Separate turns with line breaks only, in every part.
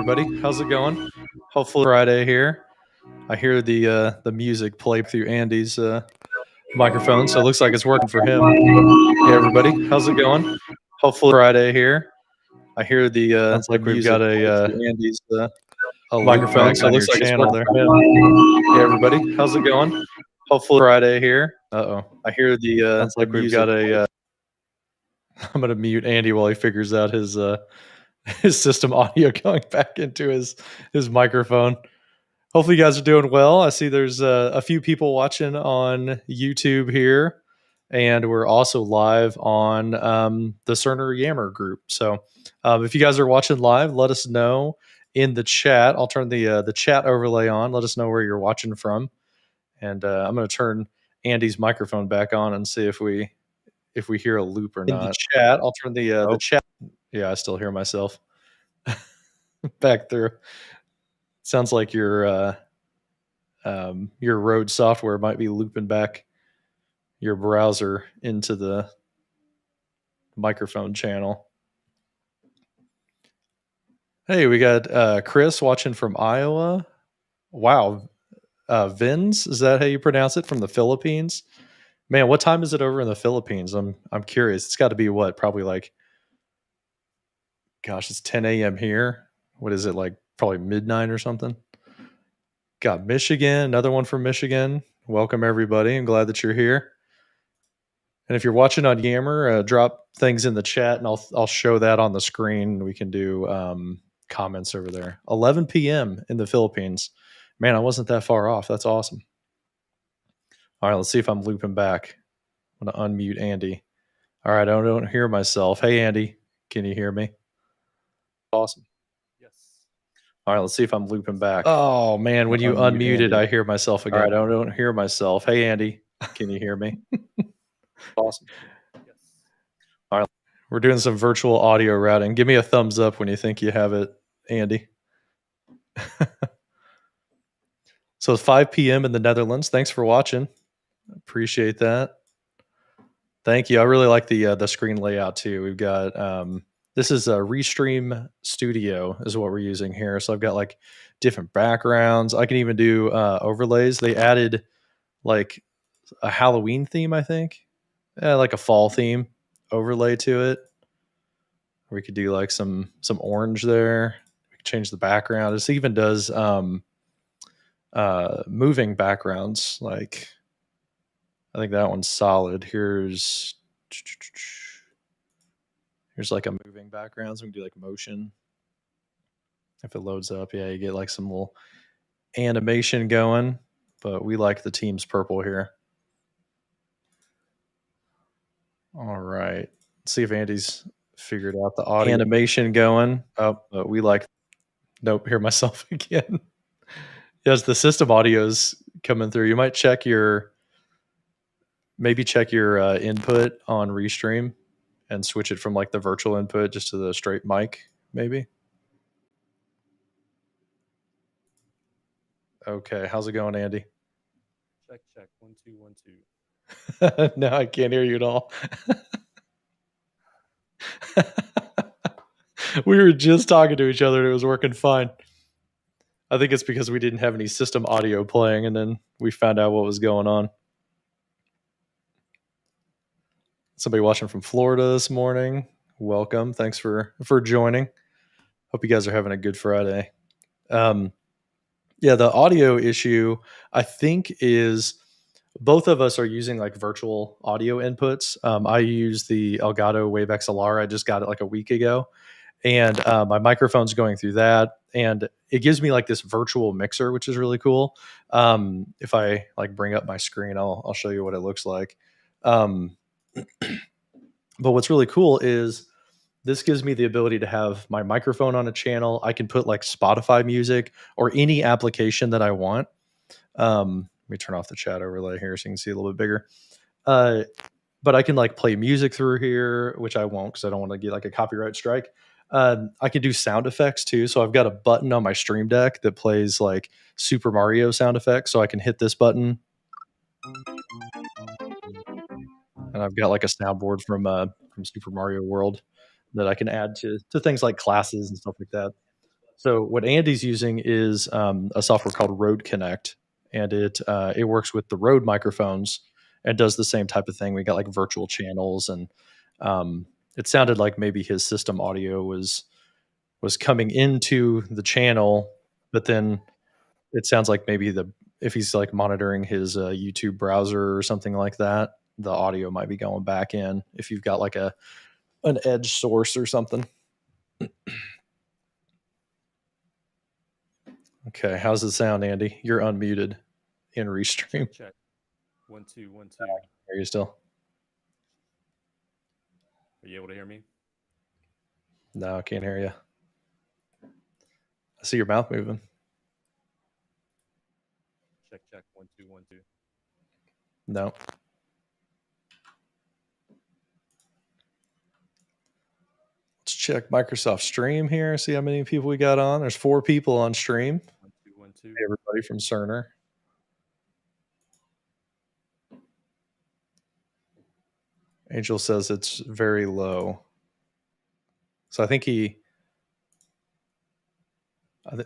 everybody. How's it going? Hopefully Friday here. I hear the music play through Andy's microphone, so it looks like it's working for him. Hey everybody, how's it going? Hopefully Friday here. I hear the
Sounds like we've
music
got a
through Andy's
a
microphone,
loop
so it
back
looks
on
like
your
it's
channel
working
there.
for him. Hey everybody, how's it going? Hopefully Friday here. I hear the
Sounds like we've
music
got a
I'm gonna mute Andy while he figures out his system audio going back into his microphone. Hopefully you guys are doing well. I see there's a few people watching on YouTube here, and we're also live on the Cerner Yammer group. So if you guys are watching live, let us know in the chat. I'll turn the chat overlay on. Let us know where you're watching from, and I'm going to turn Andy's microphone back on and see if we hear a loop or not. In the chat, I'll turn the chat. Yeah, I still hear myself back through. Sounds like your Rode software might be looping back your browser into the microphone channel. Hey, we got Chris watching from Iowa. Wow. Vins, is that how you pronounce it? From the Philippines? Man, what time is it over in the Philippines? I'm curious. It's got to be what? Probably like, gosh, it's 10 a.m. here. What is it, like probably midnight or something? Got Michigan, another one from Michigan. Welcome everybody. I'm glad that you're here. And if you're watching on Yammer, drop things in the chat, and I'll show that on the screen. We can do comments over there. 11 p.m. in the Philippines. Man, I wasn't that far off. That's awesome. All right, let's see if I'm looping back. I'm going to unmute Andy. All right, I don't hear myself. Hey, Andy, can you hear me? Awesome. Yes. All right, let's see if I'm looping back. Oh, man, when you unmuted, Andy. I hear myself again. All right, I don't hear myself. Hey, Andy, can you hear me? Awesome. Yes. All right. We're doing some virtual audio routing. Give me a thumbs up when you think you have it, Andy. So it's 5 p.m. in the Netherlands. Thanks for watching. Appreciate that. Thank you. I really like the screen layout too. We've got this is a Restream Studio is what we're using here. So I've got like different backgrounds. I can even do overlays. They added like a Halloween theme, I think. Like a fall theme overlay to it. We could do like some orange there. We could change the background. This even does moving backgrounds. Like I think that one's solid. Here's like a moving background. So we can do like motion. If it loads up, yeah, you get like some little animation going. But we like the team's purple here. All right. Let's see if Andy's figured out the audio animation going. Oh, but we like. Nope, hear myself again. Yes, the system audio's coming through. You might check your input on Restream and switch it from like the virtual input just to the straight mic, maybe. Okay, how's it going, Andy?
Check. 1 2 1 2.
No, I can't hear you at all. We were just talking to each other and it was working fine. I think it's because we didn't have any system audio playing and then we found out what was going on. Somebody watching from Florida this morning. Welcome. Thanks for joining. Hope you guys are having a good Friday. Yeah, the audio issue, I think, is both of us are using like virtual audio inputs. I use the Elgato Wave XLR. I just got it like a week ago. And my microphone's going through that. And it gives me like this virtual mixer, which is really cool. If I like bring up my screen, I'll show you what it looks like. But what's really cool is this gives me the ability to have my microphone on a channel. I can put like Spotify music or any application that I want. Let me turn off the chat overlay here so you can see a little bit bigger. But I can like play music through here, which I won't because I don't want to get like a copyright strike. I can do sound effects too. So I've got a button on my Stream Deck that plays like Super Mario sound effects. So I can hit this button. And I've got like a soundboard from Super Mario World that I can add to things like classes and stuff like that. So what Andy's using is a software called Rode Connect, and it works with the Rode microphones and does the same type of thing. We got like virtual channels, and it sounded like maybe his system audio was coming into the channel, but then it sounds like maybe if he's like monitoring his YouTube browser or something like that, the audio might be going back in if you've got like an edge source or something. Okay, how's it sound, Andy? You're unmuted in Restream.
Check, check. 1 2 1 2.
Are you still?
Are you able to hear me?
No, I can't hear you. I see your mouth moving.
Check, check. 1 2 1 2.
No. Let's check Microsoft Stream here. See how many people we got on. There's 4 people on stream.
1 2 1 2.
Hey, everybody from Cerner. Angel says it's very low. So I think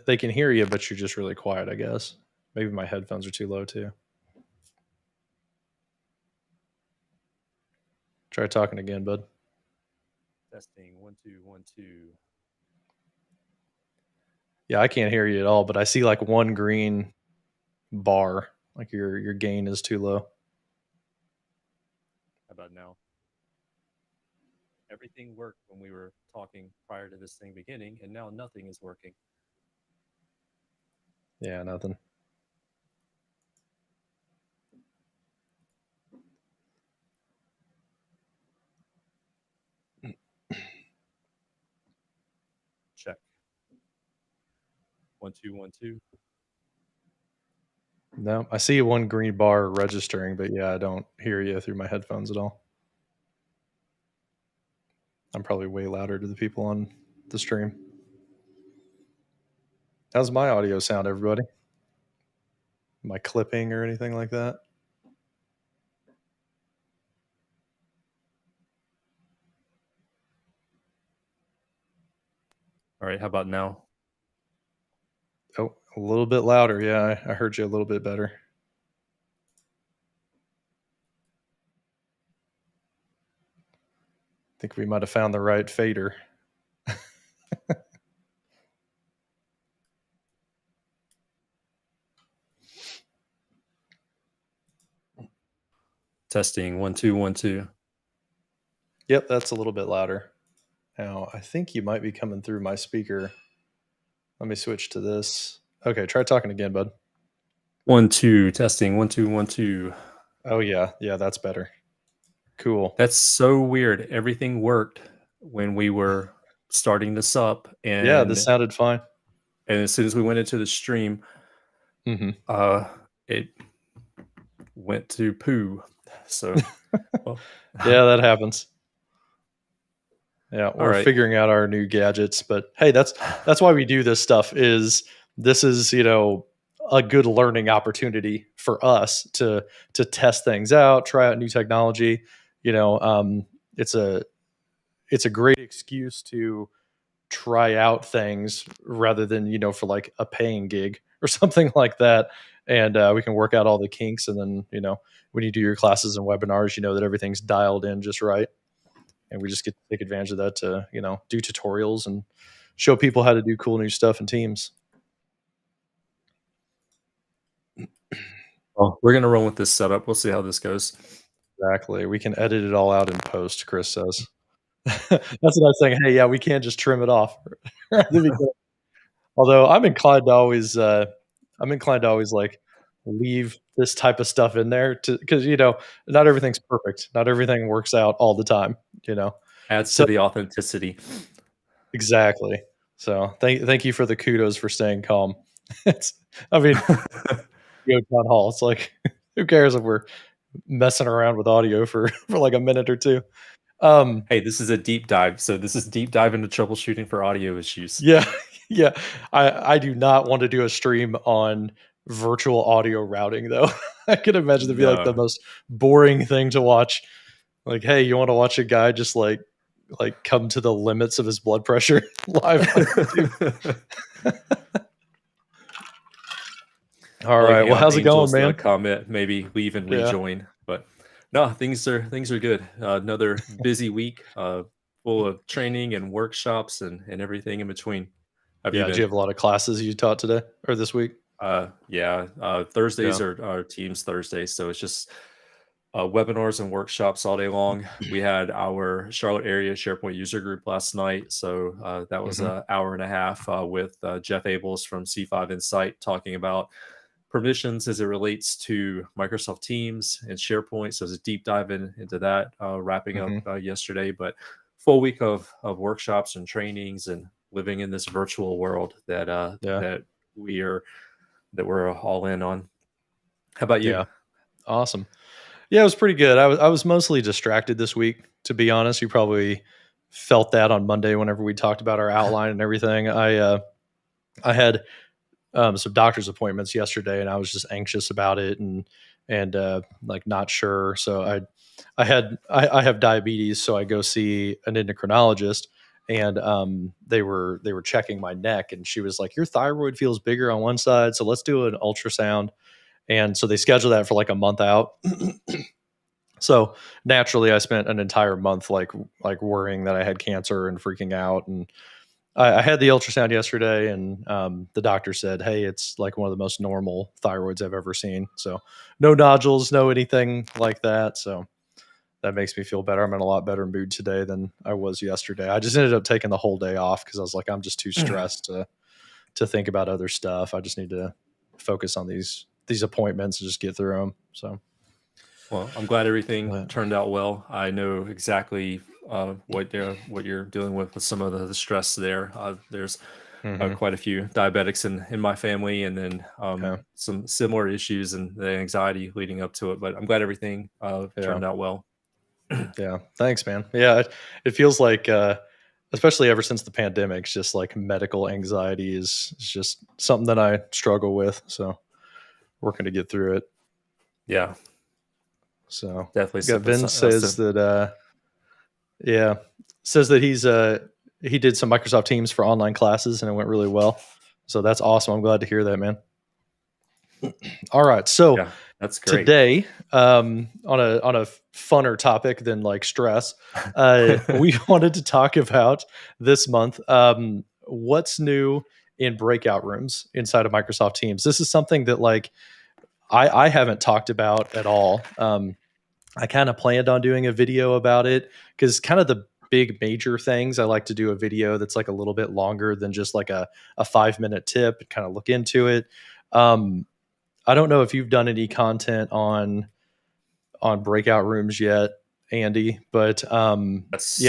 they can hear you, but you're just really quiet, I guess. Maybe my headphones are too low too. Try talking again, bud.
Testing 1 2 1 2.
Yeah, I can't hear you at all, but I see like one green bar. Like your gain is too low.
How about now? Everything worked when we were talking prior to this thing beginning, and now nothing is working.
Yeah, nothing.
Check. 1 2 1 2.
No, I see one green bar registering, but yeah, I don't hear you through my headphones at all. I'm probably way louder to the people on the stream. How's my audio sound, everybody? Am I clipping or anything like that?
All right, how about now?
Oh, a little bit louder. Yeah, I heard you a little bit better. I think we might have found the right fader.
Testing 1 2 1 2.
Yep, that's a little bit louder. Now, I think you might be coming through my speaker. Let me switch to this. Okay, try talking again, bud.
1 2. Testing 1 2 1 2.
Oh, yeah, that's better. Cool.
That's so weird. Everything worked when we were starting this up, and
Yeah, this sounded fine.
And as soon as we went into the stream, it went to poo. So, well.
Yeah, that happens. Yeah, we're
right.
figuring out our new gadgets, but hey, that's why we do this stuff. This is a good learning opportunity for us to test things out, try out new technology. It's a great excuse to try out things rather than for like a paying gig or something like that. And we can work out all the kinks, and then when you do your classes and webinars, that everything's dialed in just right. And we just get to take advantage of that to do tutorials and show people how to do cool new stuff in Teams.
Well, we're gonna run with this setup. We'll see how this goes.
Exactly. We can edit it all out in post, Chris says. That's what I was saying. Hey, yeah, we can't just trim it off. Although I'm inclined to always like leave this type of stuff in there because not everything's perfect. Not everything works out all the time.
Adds to the authenticity.
Exactly. So thank you for the kudos for staying calm. Go town hall. It's like, who cares if we're messing around with audio for like a minute or two?
Hey, this is a deep dive. So this is deep dive into troubleshooting for audio issues.
Yeah. Yeah. I do not want to do a stream on virtual audio routing though. I can imagine it'd be like the most boring thing to watch. Like, hey, you want to watch a guy just like like come to the limits of his blood pressure live on YouTube. All right. Well, how's it going, man?
Comment, maybe leave and
Yeah.
rejoin. But no, things are good. Another busy week, full of training and workshops and everything in between. Have you
Yeah. Do you
been?
have a lot of classes you taught today or this week?
Yeah. Thursdays
Yeah.
are Teams Thursdays, so it's just webinars and workshops all day long. We had our Charlotte area SharePoint user group last night, so that was
Mm-hmm.
an hour and a half with Jeff Abels from C5 Insight talking about permissions as it relates to Microsoft Teams and SharePoint. So it's a deep dive into that, wrapping up
Mm-hmm.
yesterday. But full week of workshops and trainings and living in this virtual world that
Yeah.
we're all in on. How about you?
Yeah. Awesome. Yeah, it was pretty good. I was mostly distracted this week, to be honest. You probably felt that on Monday whenever we talked about our outline and everything. I had some doctor's appointments yesterday, and I was just anxious about it and like not sure. So I have diabetes, so I go see an endocrinologist, and they were checking my neck, and she was like, "Your thyroid feels bigger on one side, so let's do an ultrasound." And so they scheduled that for like a month out. So naturally, I spent an entire month like worrying that I had cancer and freaking out. And I had the ultrasound yesterday, and the doctor said, "Hey, it's like one of the most normal thyroids I've ever seen. So no nodules, no anything like that." So that makes me feel better. I'm in a lot better mood today than I was yesterday. I just ended up taking the whole day off because I was like, I'm just too stressed to think about other stuff. I just need to focus on these appointments and just get through them. So.
Well, I'm glad everything
But,
turned out well. I know exactly what you're dealing with some of the stress there. There's
mhm,
quite a few diabetics in my family, and then
yeah.
some similar issues and the anxiety leading up to it. But I'm glad everything
Yeah.
turned out well.
Yeah. Thanks, man. Yeah. It feels like, especially ever since the pandemic, it's just like medical anxiety is just something that I struggle with. So working to get through it.
Yeah,
So
definitely
got Vin
so
says that, yeah, says that he did some Microsoft Teams for online classes and it went really well. So that's awesome. I'm glad to hear that, man. All right. So
yeah, that's great.
today, on a funner topic than like stress, we wanted to talk about this month what's new in breakout rooms inside of Microsoft Teams. This is something that like I haven't talked about at all. I kind of planned on doing a video about it because kind of the big major things I like to do a video that's like a little bit longer than just like a 5 minute tip and kind of look into it. Um, I don't know if you've done any content on breakout rooms yet, Andy, but yeah,
That's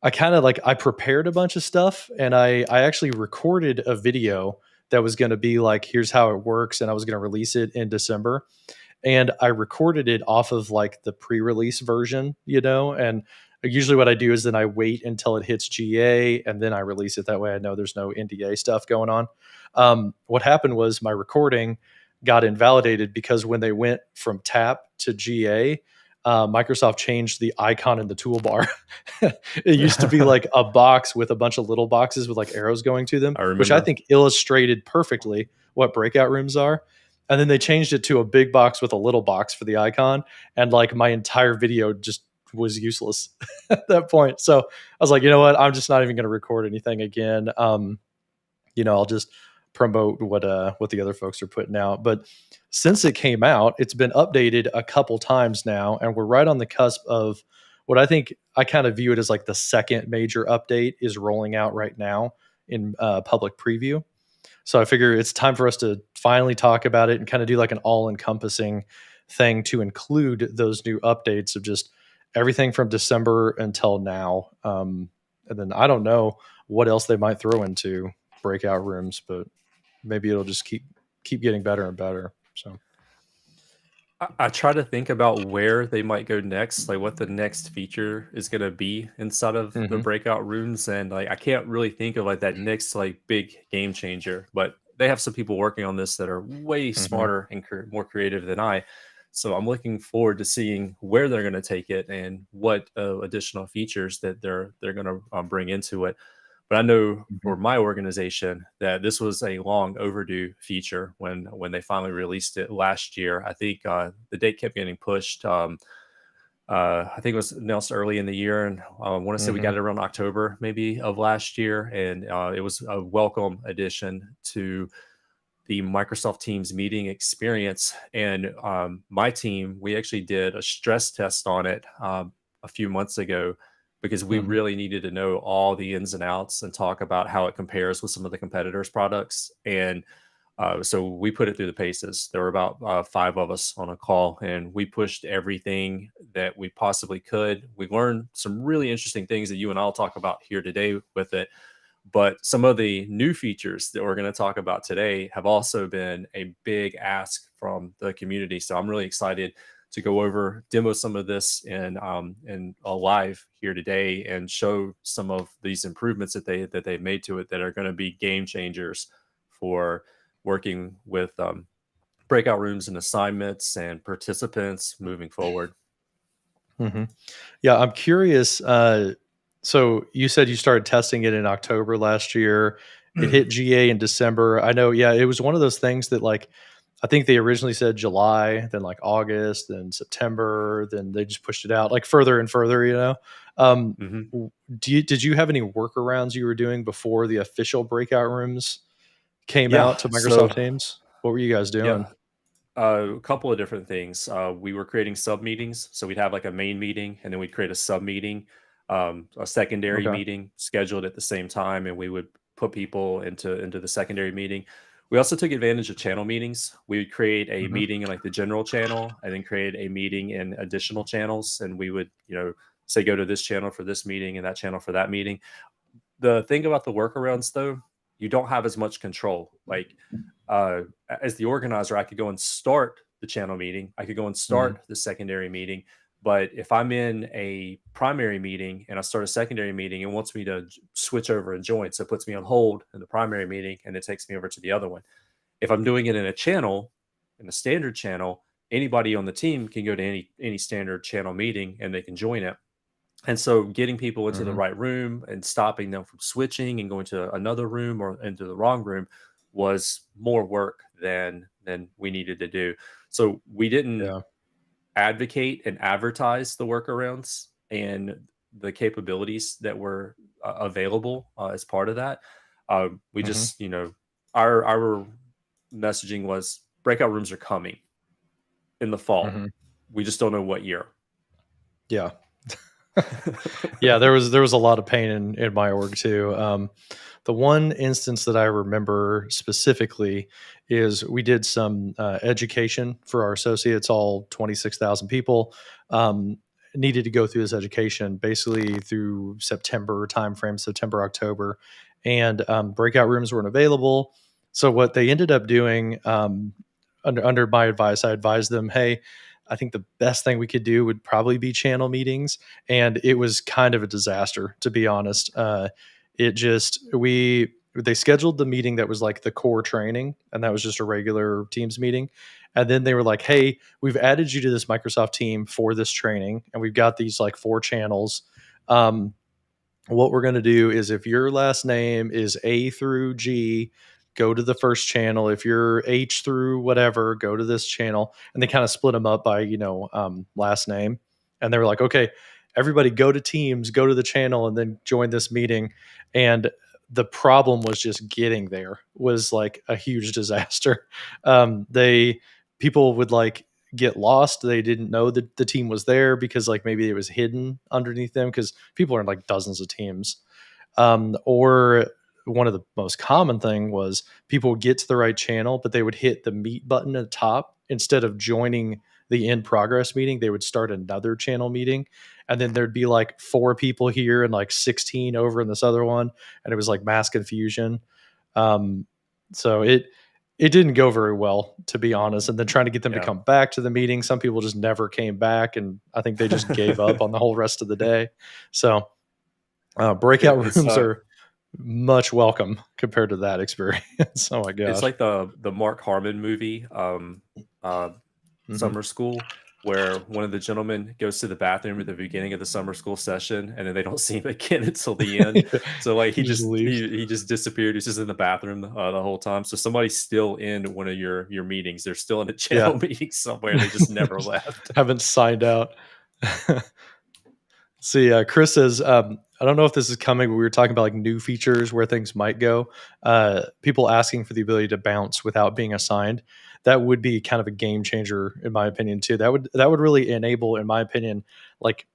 I kind of like I prepared a bunch of stuff and I actually recorded a video that was going to be like here's how it works and I was going to release it in December and I recorded it off of like the pre-release version, and usually what I do is then I wait until it hits GA and then I release it. That way I know there's no NDA stuff going on. What happened was my recording got invalidated because when they went from tap to GA, Microsoft changed the icon in the toolbar. It used to be like a box with a bunch of little boxes with like arrows going to them,
I
which I
remember.
think illustrated perfectly what breakout rooms are. And then they changed it to a big box with a little box for the icon. And like my entire video just was useless at that point. So I was like, you know what? I'm just not even going to record anything again. I'll just promote what the other folks are putting out. But since it came out, it's been updated a couple times now, and we're right on the cusp of what I think I kind of view it as like the second major update is rolling out right now in public preview. So I figure it's time for us to finally talk about it and kind of do like an all-encompassing thing to include those new updates of just everything from December until now. And then I don't know what else they might throw into breakout rooms, but maybe it'll just keep getting better and better. So
I try to think about where they might go next, like what the next feature is going to be inside of the
hmm
breakout rooms, and like I can't really think of like that next like big game changer. But they have some people working on this that are way
hmm
smarter and more creative than I. So I'm looking forward to seeing where they're going to take it and what additional features that they're going to bring into it. But I know
Mhm.
for my organization that this was a long overdue feature when they finally released it last year. I think the date kept getting pushed. I think it was announced early in the year, and I want to say we got
Mhm.
it around October maybe of last year, and it was a welcome addition to the Microsoft Teams meeting experience. And my team, we actually did a stress test on it a few months ago because we
Mhm.
really needed to know all the ins and outs and talk about how it compares with some of the competitors' products. And so we put it through the paces. There were about 5 of us on a call, and we pushed everything that we possibly could. We learned some really interesting things that you and I'll talk about here today with it. But some of the new features that we're going to talk about today have also been a big ask from the community. So I'm really excited to go over, demo some of this in a live here today, and show some of these improvements that they've made to it that are going to be game changers for working with breakout rooms and assignments and participants moving forward.
Mhm. Yeah, I'm curious. So you said you started testing it in October last year. It hit GA in December. I know. Yeah, it was one of those things that like I think they originally said July, then like August, then September, then they just pushed it out like further and further. Um,
hmm
did you have any workarounds you were doing before the official breakout rooms came
Yeah.
out to
So
Microsoft Teams? What were you guys doing?
yeah, a couple of different things. We were creating sub meetings, so we'd have like a main meeting, and then we'd create a sub meeting, a secondary
Okay.
meeting scheduled at the same time, and we would put people into the secondary meeting. We also took advantage of channel meetings. We would create a
Hmm.
meeting in like the general channel, and then create a meeting in additional channels, and we would say go to this channel for this meeting and that channel for that meeting. The thing about the workarounds though, you don't have as much control. Like as the organizer, I could go and start the channel meeting. I could go and
Hmm.
start the secondary meeting. But if I'm in a primary meeting and I start a secondary meeting and wants me to switch over and join, so it puts me on hold in the primary meeting and it takes me over to the other one. If I'm doing it in a channel, in a standard channel, anybody on the team can go to any standard channel meeting and they can join it. And so getting people into the
Hmm.
right room and stopping them from switching and going to another room or into the wrong room was more work than we needed to do. So we didn't
Yeah.
advocate and advertise the workarounds and the capabilities that were available as part of that. We
Hmm.
just, our messaging was breakout rooms are coming in the fall.
Hmm.
We just don't know what year.
Yeah. Yeah, there was a lot of pain in my org too. The one instance that I remember specifically is we did some education for our associates, all 26,000 people. Needed to go through this education basically through September timeframe, September, October, and breakout rooms weren't available. So what they ended up doing, under my advice, I advised them, hey, I think the best thing we could do would probably be channel meetings, and it was kind of a disaster, to be honest. It just we they scheduled the meeting that was like the core training, and that was just a regular Teams meeting. And then they were like, "Hey, we've added you to this Microsoft team for this training, and we've got these like 4 channels. Um, what we're going to do is if your last name is A through G, go to the first channel. If you're H through whatever, go to this channel." And they kind of split them up by last name. And they were like, okay, everybody go to Teams, go to the channel, and then join this meeting. And the problem was just getting there was like a huge disaster. They People would like get lost. They didn't know that the team was there because like maybe it was hidden underneath them because people are in like dozens of teams. Or one of the most common thing was people would get to the right channel, but they would hit the meet button at the top instead of joining the in progress meeting. They would start another channel meeting, and then there'd be like 4 people here and like 16 over in this other one, and it was like mass confusion. Um, so it didn't go very well, to be honest. And then trying to get them to
Yeah.
come back to the meeting, some people just never came back, and I think they just gave up on the whole rest of the day. So breakout
It's
rooms are much welcome compared to that experience. Oh my
It's
gosh.
like the Mark Harmon movie, uh, summer school, where one of the gentlemen goes to the bathroom at the beginning of the summer school session, and then they don't see him again until the end. So like
He just leaves.
he just disappeared. He's just in the bathroom the whole time. So somebody's still in one of your meetings. They're still in a
Yeah.
channel meeting somewhere. They just never left.
Haven't signed out. See, Chris says, I don't know if this is coming, but we were talking about like new features where things might go. People asking for the ability to bounce without being assigned. That would be kind of a game changer, in my opinion, too. That would really enable, in my opinion, like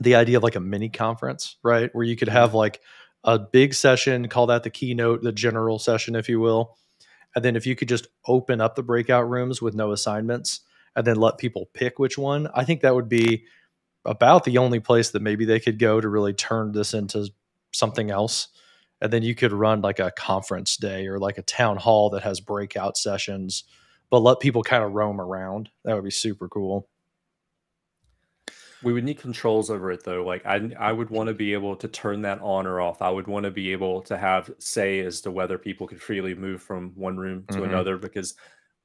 the idea of like a mini conference, right? Where you could
Mhm.
have like a big session, call that the keynote, the general session, if you will. And then if you could just open up the breakout rooms with no assignments and then let people pick which one, I think that would be about the only place that maybe they could go to really turn this into something else. And then you could run like a conference day or like a town hall that has breakout sessions, but let people kind of roam around. That would be super cool.
We would need controls over it though. Like I would want to be able to turn that on or off. I would want to be able to have say as to whether people could freely move from one room to
Hmm.
another, because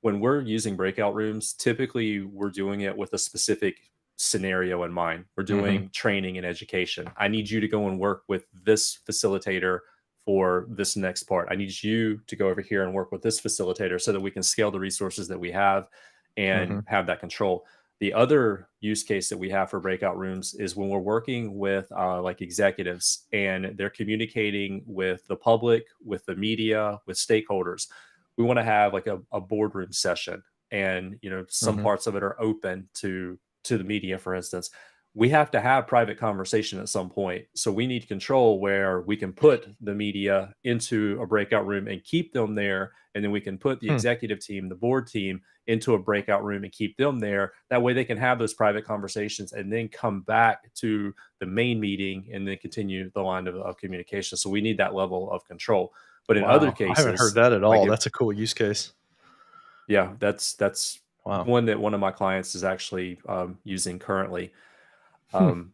when we're using breakout rooms, typically we're doing it with a specific scenario in mind. We're
Hmm.
doing training and education. I need you to go and work with this facilitator for this next part. I need you to go over here and work with this facilitator so that we can scale the resources that we have
Hmm.
and have that control. The other use case that we have for breakout rooms is when we're working with like executives and they're communicating with the public, with the media, with stakeholders. We want to have like a boardroom session, and some
Hmm.
parts of it are open to the media, for instance. We have to have private conversation at some point, so we need control where we can put the media into a breakout room and keep them there, and then we can put the
Hmm.
executive team, the board team, into a breakout room and keep them there. That way they can have those private conversations and then come back to the main meeting and then continue the line of communication. So we need that level of control. But in other
Wow. I haven't heard
cases,
that at
like
all.
if
That's a cool use case.
yeah, that's
Wow.
one that one of my clients is actually using currently.
Hmm.
Um,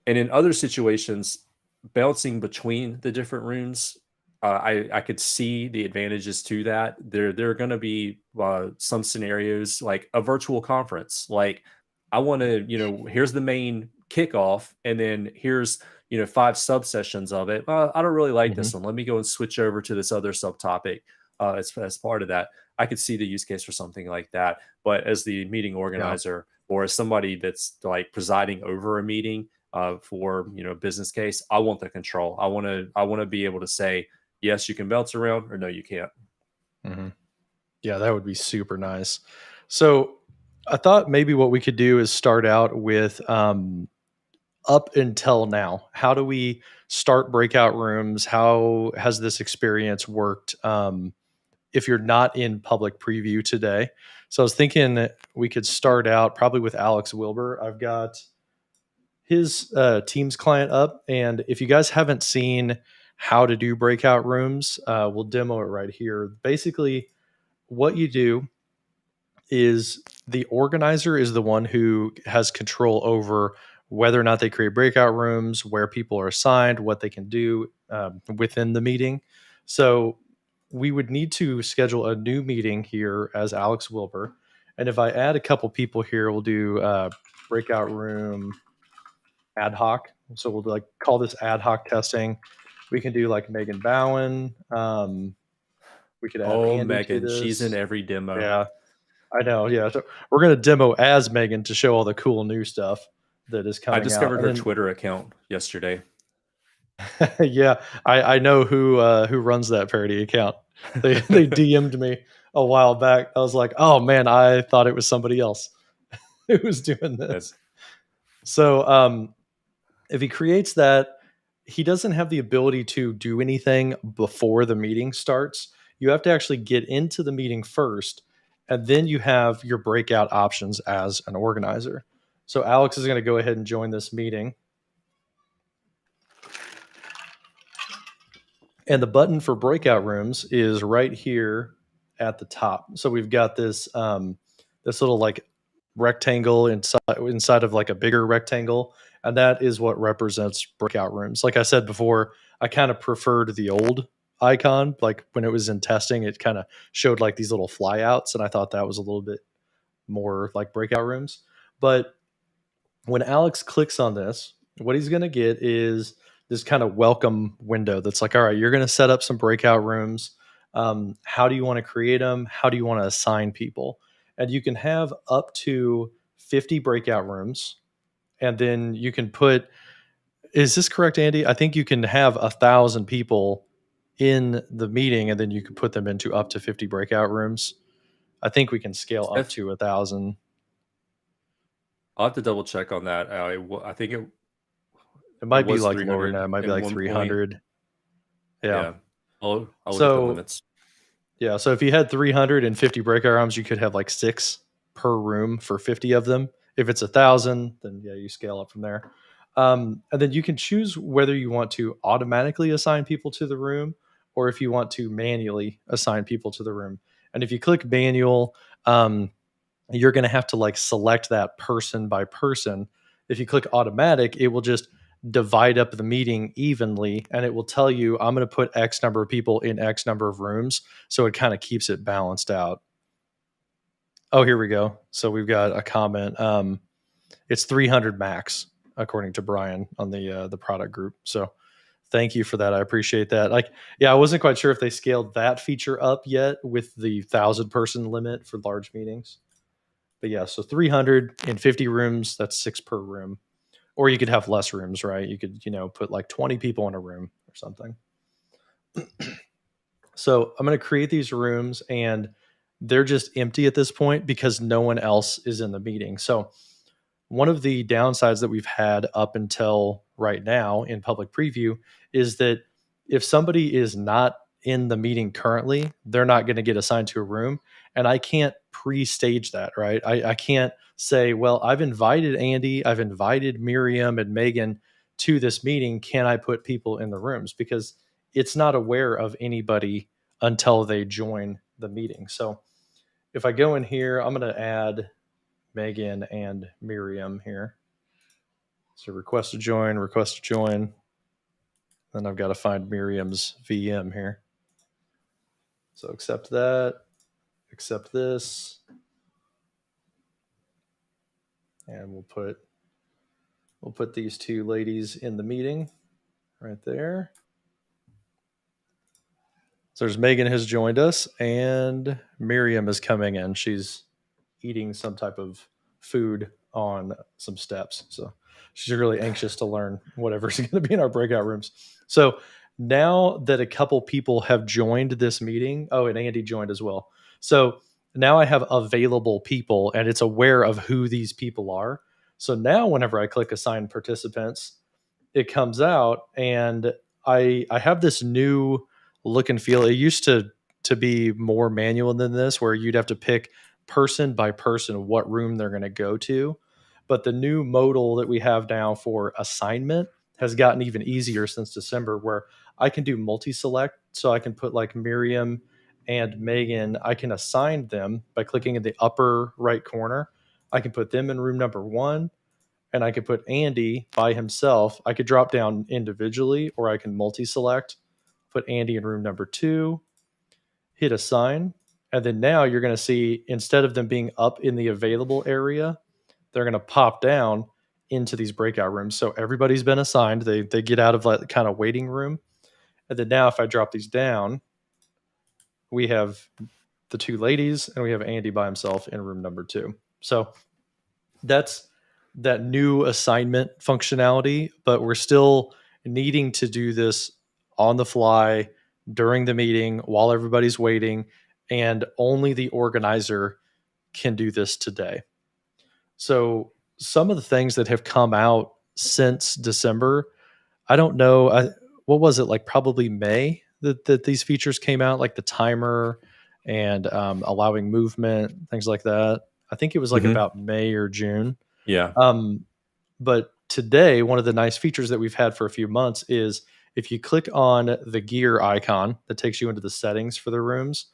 and in other situations, bouncing between the different rooms, I could see the advantages to that. There are going to be some scenarios like a virtual conference. Like I want to, here's the main kickoff, and then here's five subsessions of it. I don't really like
Hmm.
this one. Let me go and switch over to this other subtopic. As part of that, I could see the use case for something like that. But as the meeting
Yeah.
organizer or as somebody that's like presiding over a meeting, for business case, I want the control. I want to be able to say yes, you can bounce around, or no, you can't.
Hmm. Yeah, that would be super nice. So I thought maybe what we could do is start out with up until now. How do we start breakout rooms? How has this experience worked if you're not in public preview today? So I was thinking that we could start out probably with Alex Wilbur. I've got his Teams client up. And if you guys haven't seen how to do breakout rooms, we'll demo it right here. Basically, what you do is the organizer is the one who has control over whether or not they create breakout rooms, where people are assigned, what they can do within the meeting. So we would need to schedule a new meeting here as Alex Wilbur. And if I add a couple people here, we'll do breakout room ad hoc. So we'll like call this ad hoc testing. We can do like Megan Bowen. We could add
Oh,
Andy to
Megan, she's in
this.
every demo.
Yeah, I know. Yeah, so we're gonna demo as Megan to show all the cool new stuff that is
I
coming out,
discovered
and
her
then
Twitter account yesterday.
yeah, I know who runs that parody account. They DM'd me a while back. I was like, oh man, I thought it was somebody else who was doing
That
this. So if he creates that, he doesn't have the ability to do anything before the meeting starts. You have to actually get into the meeting first, and then you have your breakout options as an organizer. So Alex is going to go ahead and join this meeting. And the button for breakout rooms is right here at the top. So we've got this little like rectangle inside of like a bigger rectangle, and that is what represents breakout rooms. Like I said before, I kind of preferred the old icon. Like when it was in testing, it kind of showed like these little flyouts, and I thought that was a little bit more like breakout rooms. But when Alex clicks on this, what he's going to get is this kind of welcome window that's like, all right, you're going to set up some breakout rooms. How do you want to create them? How do you want to assign people? And you can have up to 50 breakout rooms. And then you can put, is this correct, Andy? I think you can have 1,000 people in the meeting, and then you can put them into up to 50 breakout rooms. I think we can scale up to 1,000.
I'll have to double check on that. I think
It might be
was
like lower
300
now. It might be
at
like
one point.
300. Yeah.
I'll look at the
So
limits.
yeah, so if you had 350 breakout rooms, you could have like 6 per room for 50 of them. If it's 1,000, then yeah, you scale up from there. And then you can choose whether you want to automatically assign people to the room or if you want to manually assign people to the room. And if you click manual, you're going to have to like select that person by person. If you click automatic, it will just divide up the meeting evenly and it will tell you, I'm going to put X number of people in X number of rooms. So it kind of keeps it balanced out. Oh, here we go. So we've got a comment. It's 300 max, according to Brian on the product group. So thank you for that. I appreciate that. Like, yeah, I wasn't quite sure if they scaled that feature up yet with the 1,000-person limit for large meetings. But yeah, so 350 rooms, that's 6 per room. Or you could have less rooms, right? You could, put like 20 people in a room or something. So I'm going to create these rooms and they're just empty at this point because no one else is in the meeting. So one of the downsides that we've had up until right now in public preview is that if somebody is not in the meeting currently, they're not going to get assigned to a room. And I can't pre-stage that, right? I can't say, well, I've invited Andy, I've invited Miriam and Megan to this meeting. Can I put people in the rooms? Because it's not aware of anybody until they join the meeting. So if I go in here, I'm going to add Megan and Miriam here. So request to join. Then I've got to find Miriam's VM here. So accept that, accept this. And we'll put these two ladies in the meeting right there. So there's Megan has joined us and Miriam is coming in. She's eating some type of food on some steps. So she's really anxious to learn whatever's going to be in our breakout rooms. So now that a couple people have joined this meeting, oh, and Andy joined as well. So now I have available people and it's aware of who these people are. So now whenever I click assign participants, it comes out and I have this new look and feel. It used to be more manual than this, where you'd have to pick person by person what room they're going to go to. But the new modal that we have now for assignment has gotten even easier since December, where I can do multi-select. So I can put like Miriam and Megan, I can assign them by clicking in the upper right corner. I can put them in room number 1 and I could put Andy by himself. I could drop down individually or I can multi-select, put Andy in room number 2, hit assign. And then now you're going to see, instead of them being up in the available area, they're going to pop down into these breakout rooms. So everybody's been assigned. They get out of like the kind of waiting room. And then now if I drop these down, we have the 2 ladies and we have Andy by himself in room number 2. So that's that new assignment functionality, but we're still needing to do this on the fly during the meeting while everybody's waiting, and only the organizer can do this today. So some of the things that have come out since December, I don't know, what was it, like probably May that these features came out, like the timer and allowing movement, things like that. I think it was like about May or June.
Yeah.
But today, one of the nice features that we've had for a few months is if you click on the gear icon that takes you into the settings for the rooms,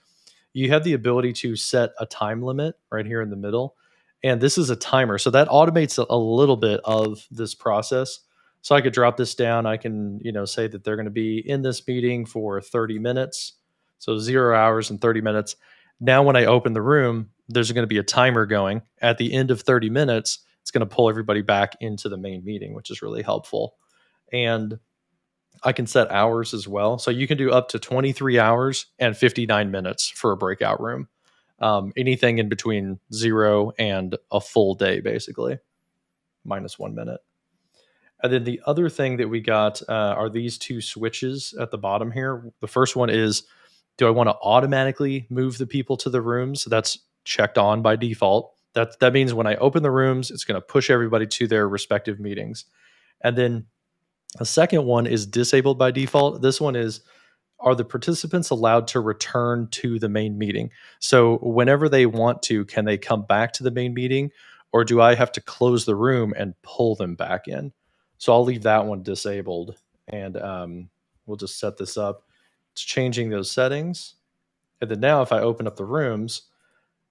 you have the ability to set a time limit right here in the middle. And this is a timer. So that automates a little bit of this process. So I could drop this down. I can, say that they're going to be in this meeting for 30 minutes. So 0 hours and 30 minutes. Now, when I open the room, there's going to be a timer going. At the end of 30 minutes, it's going to pull everybody back into the main meeting, which is really helpful. And I can set hours as well. So you can do up to 23 hours and 59 minutes for a breakout room. Anything in between 0 and a full day, basically, minus 1 minute. And then the other thing that we got are these two switches at the bottom here. The first one is, do I want to automatically move the people to the rooms? So that's checked on by default. That means when I open the rooms, it's going to push everybody to their respective meetings. And then a second one is disabled by default. This one is, are the participants allowed to return to the main meeting? So whenever they want to, can they come back to the main meeting, or do I have to close the room and pull them back in? So I'll leave that one disabled, and we'll just set this up. It's changing those settings. And then now if I open up the rooms,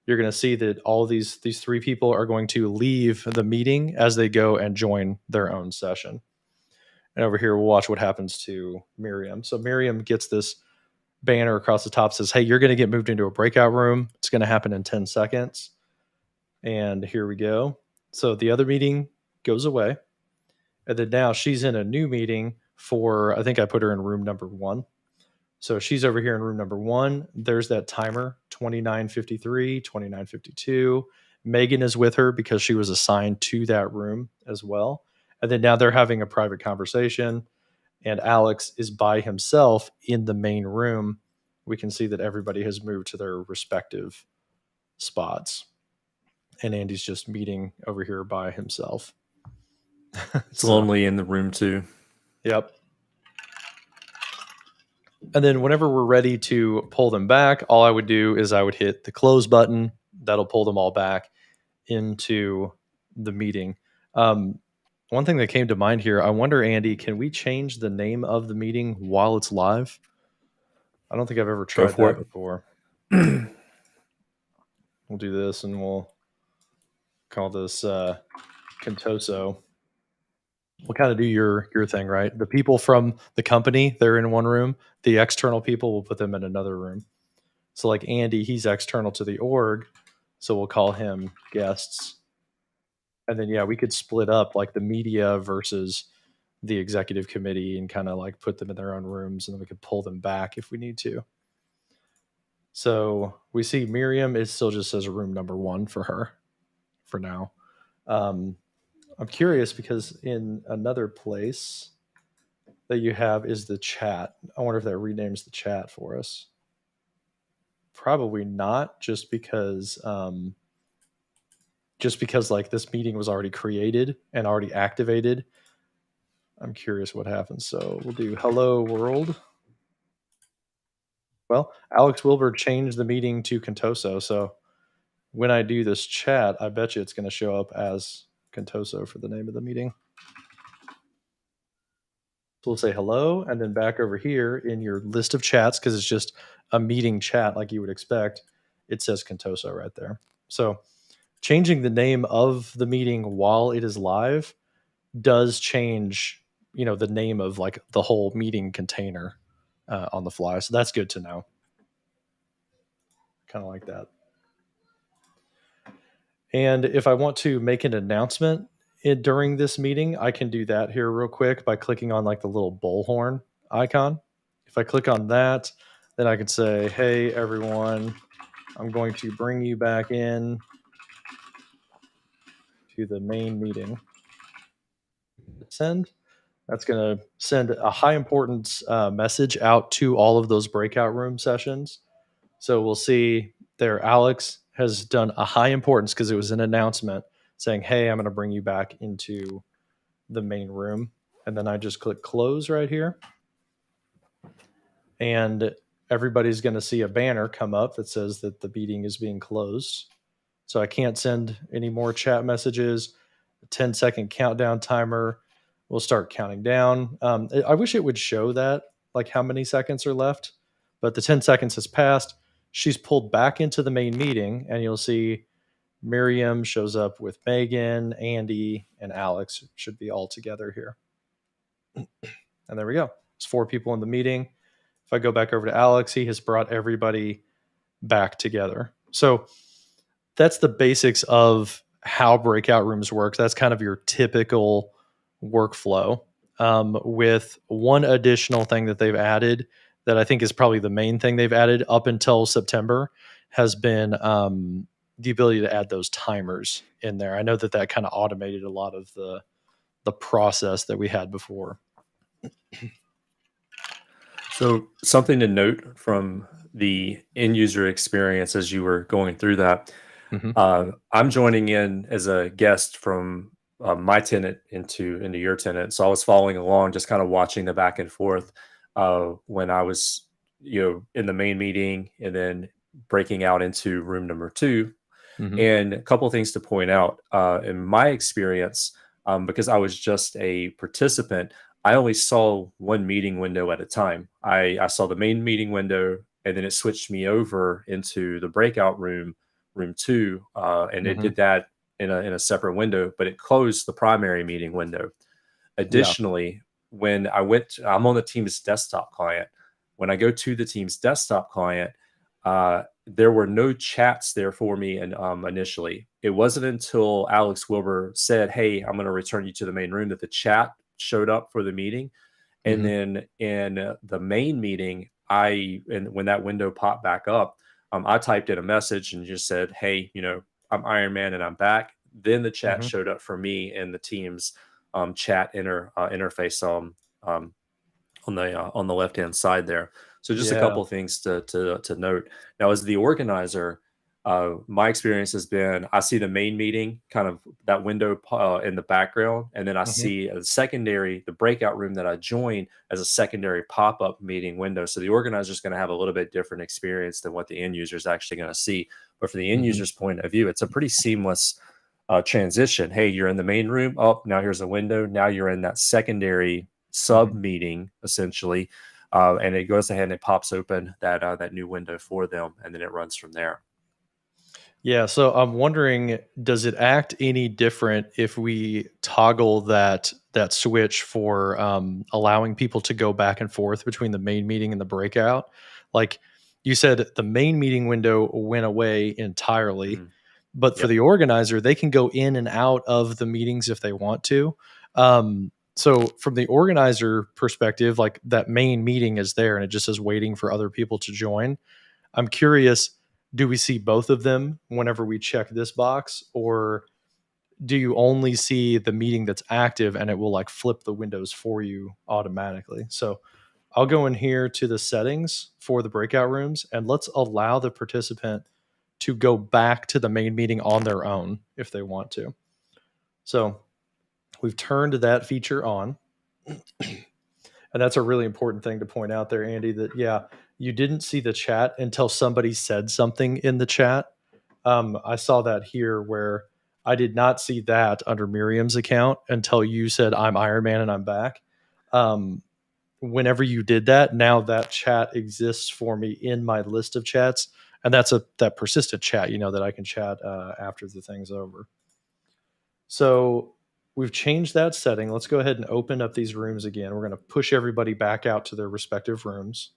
you're going to see that all of these three people are going to leave the meeting as they go and join their own session. And over here, we'll watch what happens to Miriam. So Miriam gets this banner across the top, says, hey, you're going to get moved into a breakout room. It's going to happen in 10 seconds. And here we go. So the other meeting goes away. And then now she's in a new meeting for, I think I put her in room number 1. So she's over here in room number 1. There's that timer, 29:53, 29:52. Megan is with her because she was assigned to that room as well. And then now they're having a private conversation, and Alex is by himself in the main room. We can see that everybody has moved to their respective spots. And Andy's just meeting over here by himself.
It's lonely in the room too.
Yep. And then whenever we're ready to pull them back, all I would do is I would hit the close button. That'll pull them all back into the meeting. One thing that came to mind here, I wonder, Andy, can we change the name of the meeting while it's live? I don't think I've ever tried that before. We'll do this, and we'll call this Contoso. We'll kind of do your thing, right? The people from the company, they're in one room. The external people, we'll put them in another room. So like Andy, he's external to the org, so we'll call him guests. And then, yeah, we could split up like the media versus the executive committee and kind of like put them in their own rooms, and then we could pull them back if we need to. So we see Miriam is still just says room number 1 for her for now. I'm curious because in another place that you have is the chat. I wonder if that renames the chat for us. Probably not, just because like this meeting was already created and already activated. I'm curious what happens. So we'll do hello world. Well, Alex Wilbur changed the meeting to Contoso. So when I do this chat, I bet you it's going to show up as Contoso for the name of the meeting. So we'll say hello, and then back over here in your list of chats, because it's just a meeting chat like you would expect, it says Contoso right there. So changing the name of the meeting while it is live does change, the name of like the whole meeting container on the fly. So that's good to know. Kind of like that. And if I want to make an announcement during this meeting, I can do that here real quick by clicking on like the little bullhorn icon. If I click on that, then I can say, hey, everyone, I'm going to bring you back in to the main meeting. Send. That's going to send a high importance message out to all of those breakout room sessions. So we'll see there, Alex has done a high importance because it was an announcement saying, hey, I'm going to bring you back into the main room. And then I just click close right here. And everybody's going to see a banner come up that says that the meeting is being closed. So I can't send any more chat messages. A 10-second countdown timer will start counting down. I wish it would show that, like how many seconds are left, but the 10 seconds has passed. She's pulled back into the main meeting, and you'll see Miriam shows up with Megan, Andy, and Alex should be all together here. And there we go. There's 4 people in the meeting. If I go back over to Alex, he has brought everybody back together. So that's the basics of how breakout rooms work. That's kind of your typical workflow. With one additional thing that they've added that I think is probably the main thing they've added up until September has been the ability to add those timers in there. I know that kind of automated a lot of the process that we had before.
So something to note from the end user experience as you were going through that, I'm joining in as a guest from my tenant into your tenant. So I was following along, just kind of watching the back and forth when I was, in the main meeting and then breaking out into room number 2. And a couple of things to point out in my experience, because I was just a participant, I only saw one meeting window at a time. I saw the main meeting window, and then it switched me over into the breakout room, room 2, and it did that in a separate window, but it closed the primary meeting window. Additionally, when I'm on the Teams desktop client. When I go to the Teams desktop client, there were no chats there for me, and initially, it wasn't until Alex Wilbur said, "Hey, I'm going to return you to the main room," that the chat showed up for the meeting. And then in the main meeting, when that window popped back up, I typed in a message and just said, "Hey, I'm Iron Man and I'm back." Then the chat showed up for me in the Teams chat interface on the left hand side there. So just a couple of things to note. Now, as the organizer, my experience has been I see the main meeting, kind of that window in the background, and then I see the breakout room that I join as a secondary pop-up meeting window. So the organizer is going to have a little bit different experience than what the end user is actually going to see. But for the end user's point of view, it's a pretty seamless transition. Hey, you're in the main room. Oh, now here's a window. Now you're in that secondary sub meeting essentially, and it goes ahead and it pops open that new window for them, and then it runs from there.
Yeah, so I'm wondering, does it act any different if we toggle that switch for allowing people to go back and forth between the main meeting and the breakout? Like you said, the main meeting window went away entirely, but for the organizer, they can go in and out of the meetings if they want to. So from the organizer perspective, like that main meeting is there and it just is waiting for other people to join. I'm curious, do we see both of them whenever we check this box, or do you only see the meeting that's active and it will like flip the windows for you automatically? So I'll go in here to the settings for the breakout rooms and let's allow the participant to go back to the main meeting on their own if they want to. So we've turned that feature on. And that's a really important thing to point out there, Andy, that, you didn't see the chat until somebody said something in the chat. I saw that here where I did not see that under Miriam's account until you said, "I'm Iron Man and I'm back." Whenever you did that, now that chat exists for me in my list of chats. And that's that persistent chat, that I can chat after the thing's over. So we've changed that setting. Let's go ahead and open up these rooms again. We're going to push everybody back out to their respective rooms.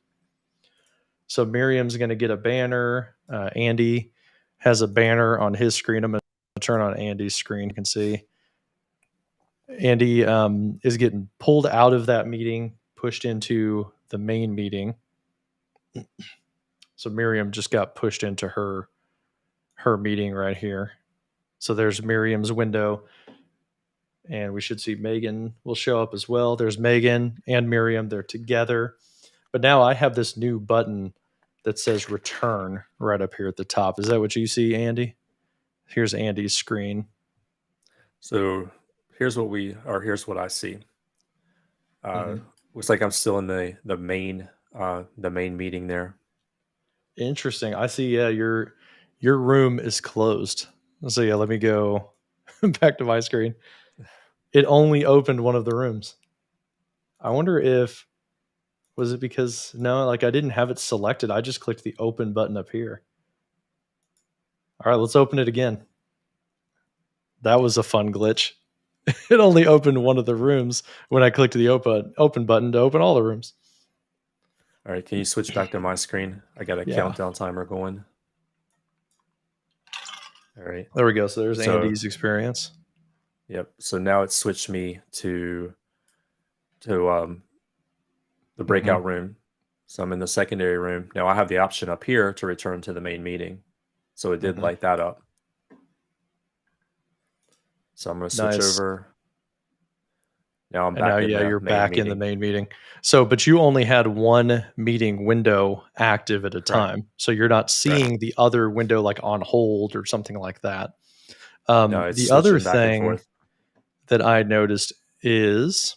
So Miriam's going to get a banner. Andy has a banner on his screen. I'm going to turn on Andy's screen. You can see Andy is getting pulled out of that meeting, pushed into the main meeting. So Miriam just got pushed into her meeting right here. So there's Miriam's window. And we should see Megan will show up as well. There's Megan and Miriam. They're together. But now I have this new button that says return right up here at the top. Is that what you see, Andy? Here's Andy's screen.
So here's what I see. Looks like I'm still in the main meeting there.
Interesting. I see. Yeah, your room is closed. So let me go back to my screen. It only opened one of the rooms. I wonder if was it because I didn't have it selected. I just clicked the open button up here. All right, let's open it again. That was a fun glitch. It only opened one of the rooms when I clicked the open button to open all the rooms.
All right, can you switch back to my screen? I got a countdown timer going. All right.
There we go. So there's
So,
Andy's experience.
yep. So now it's switched me to the
Mm-hmm.
breakout room. So I'm in the secondary room. Now I have the option up here to return to the main meeting. So it did
Mm-hmm.
light that up. So I'm going to switch
Nice.
over. Now I'm
And now,
back in
yeah,
the
you're
main
back in the
meeting.
main meeting. So, but you only had one meeting window active at a
Correct.
time. So you're not
Correct.
seeing the other window like on hold or something like that.
No, it's
The other
switching back and
thing
forth.
that I noticed is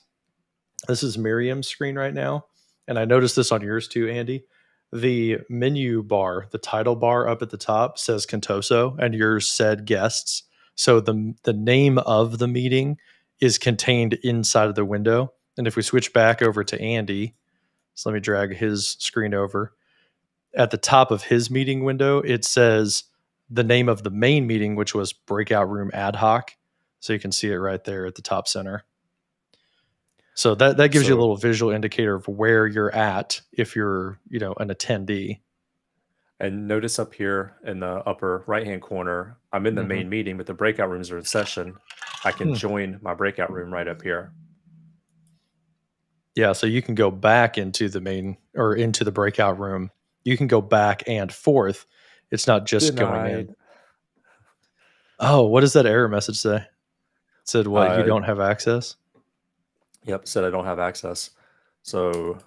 this is Miriam's screen right now. And I noticed this on yours too, Andy. The menu bar, the title bar up at the top says Contoso and yours said guests. So the name of the meeting is contained inside of the window. And if we switch back over to Andy, so let me drag his screen over. At the top of his meeting window, it says the name of the main meeting, which was Breakout Room Ad Hoc. So you can see it right there at the top center. So that gives you a
So,
little visual indicator of where you're at if you're, an attendee.
and notice up here in the upper right-hand corner, I'm in the
Hmm.
main meeting, but the breakout rooms are in session. I can
Hmm.
join my breakout room right up here.
Yeah, so you can go back into the main or into the breakout room. You can go back and forth. It's not just going in.
Denied.
Oh, what does that error message say? It said what? You
Uh,
don't have access?
yep, said I don't have access. So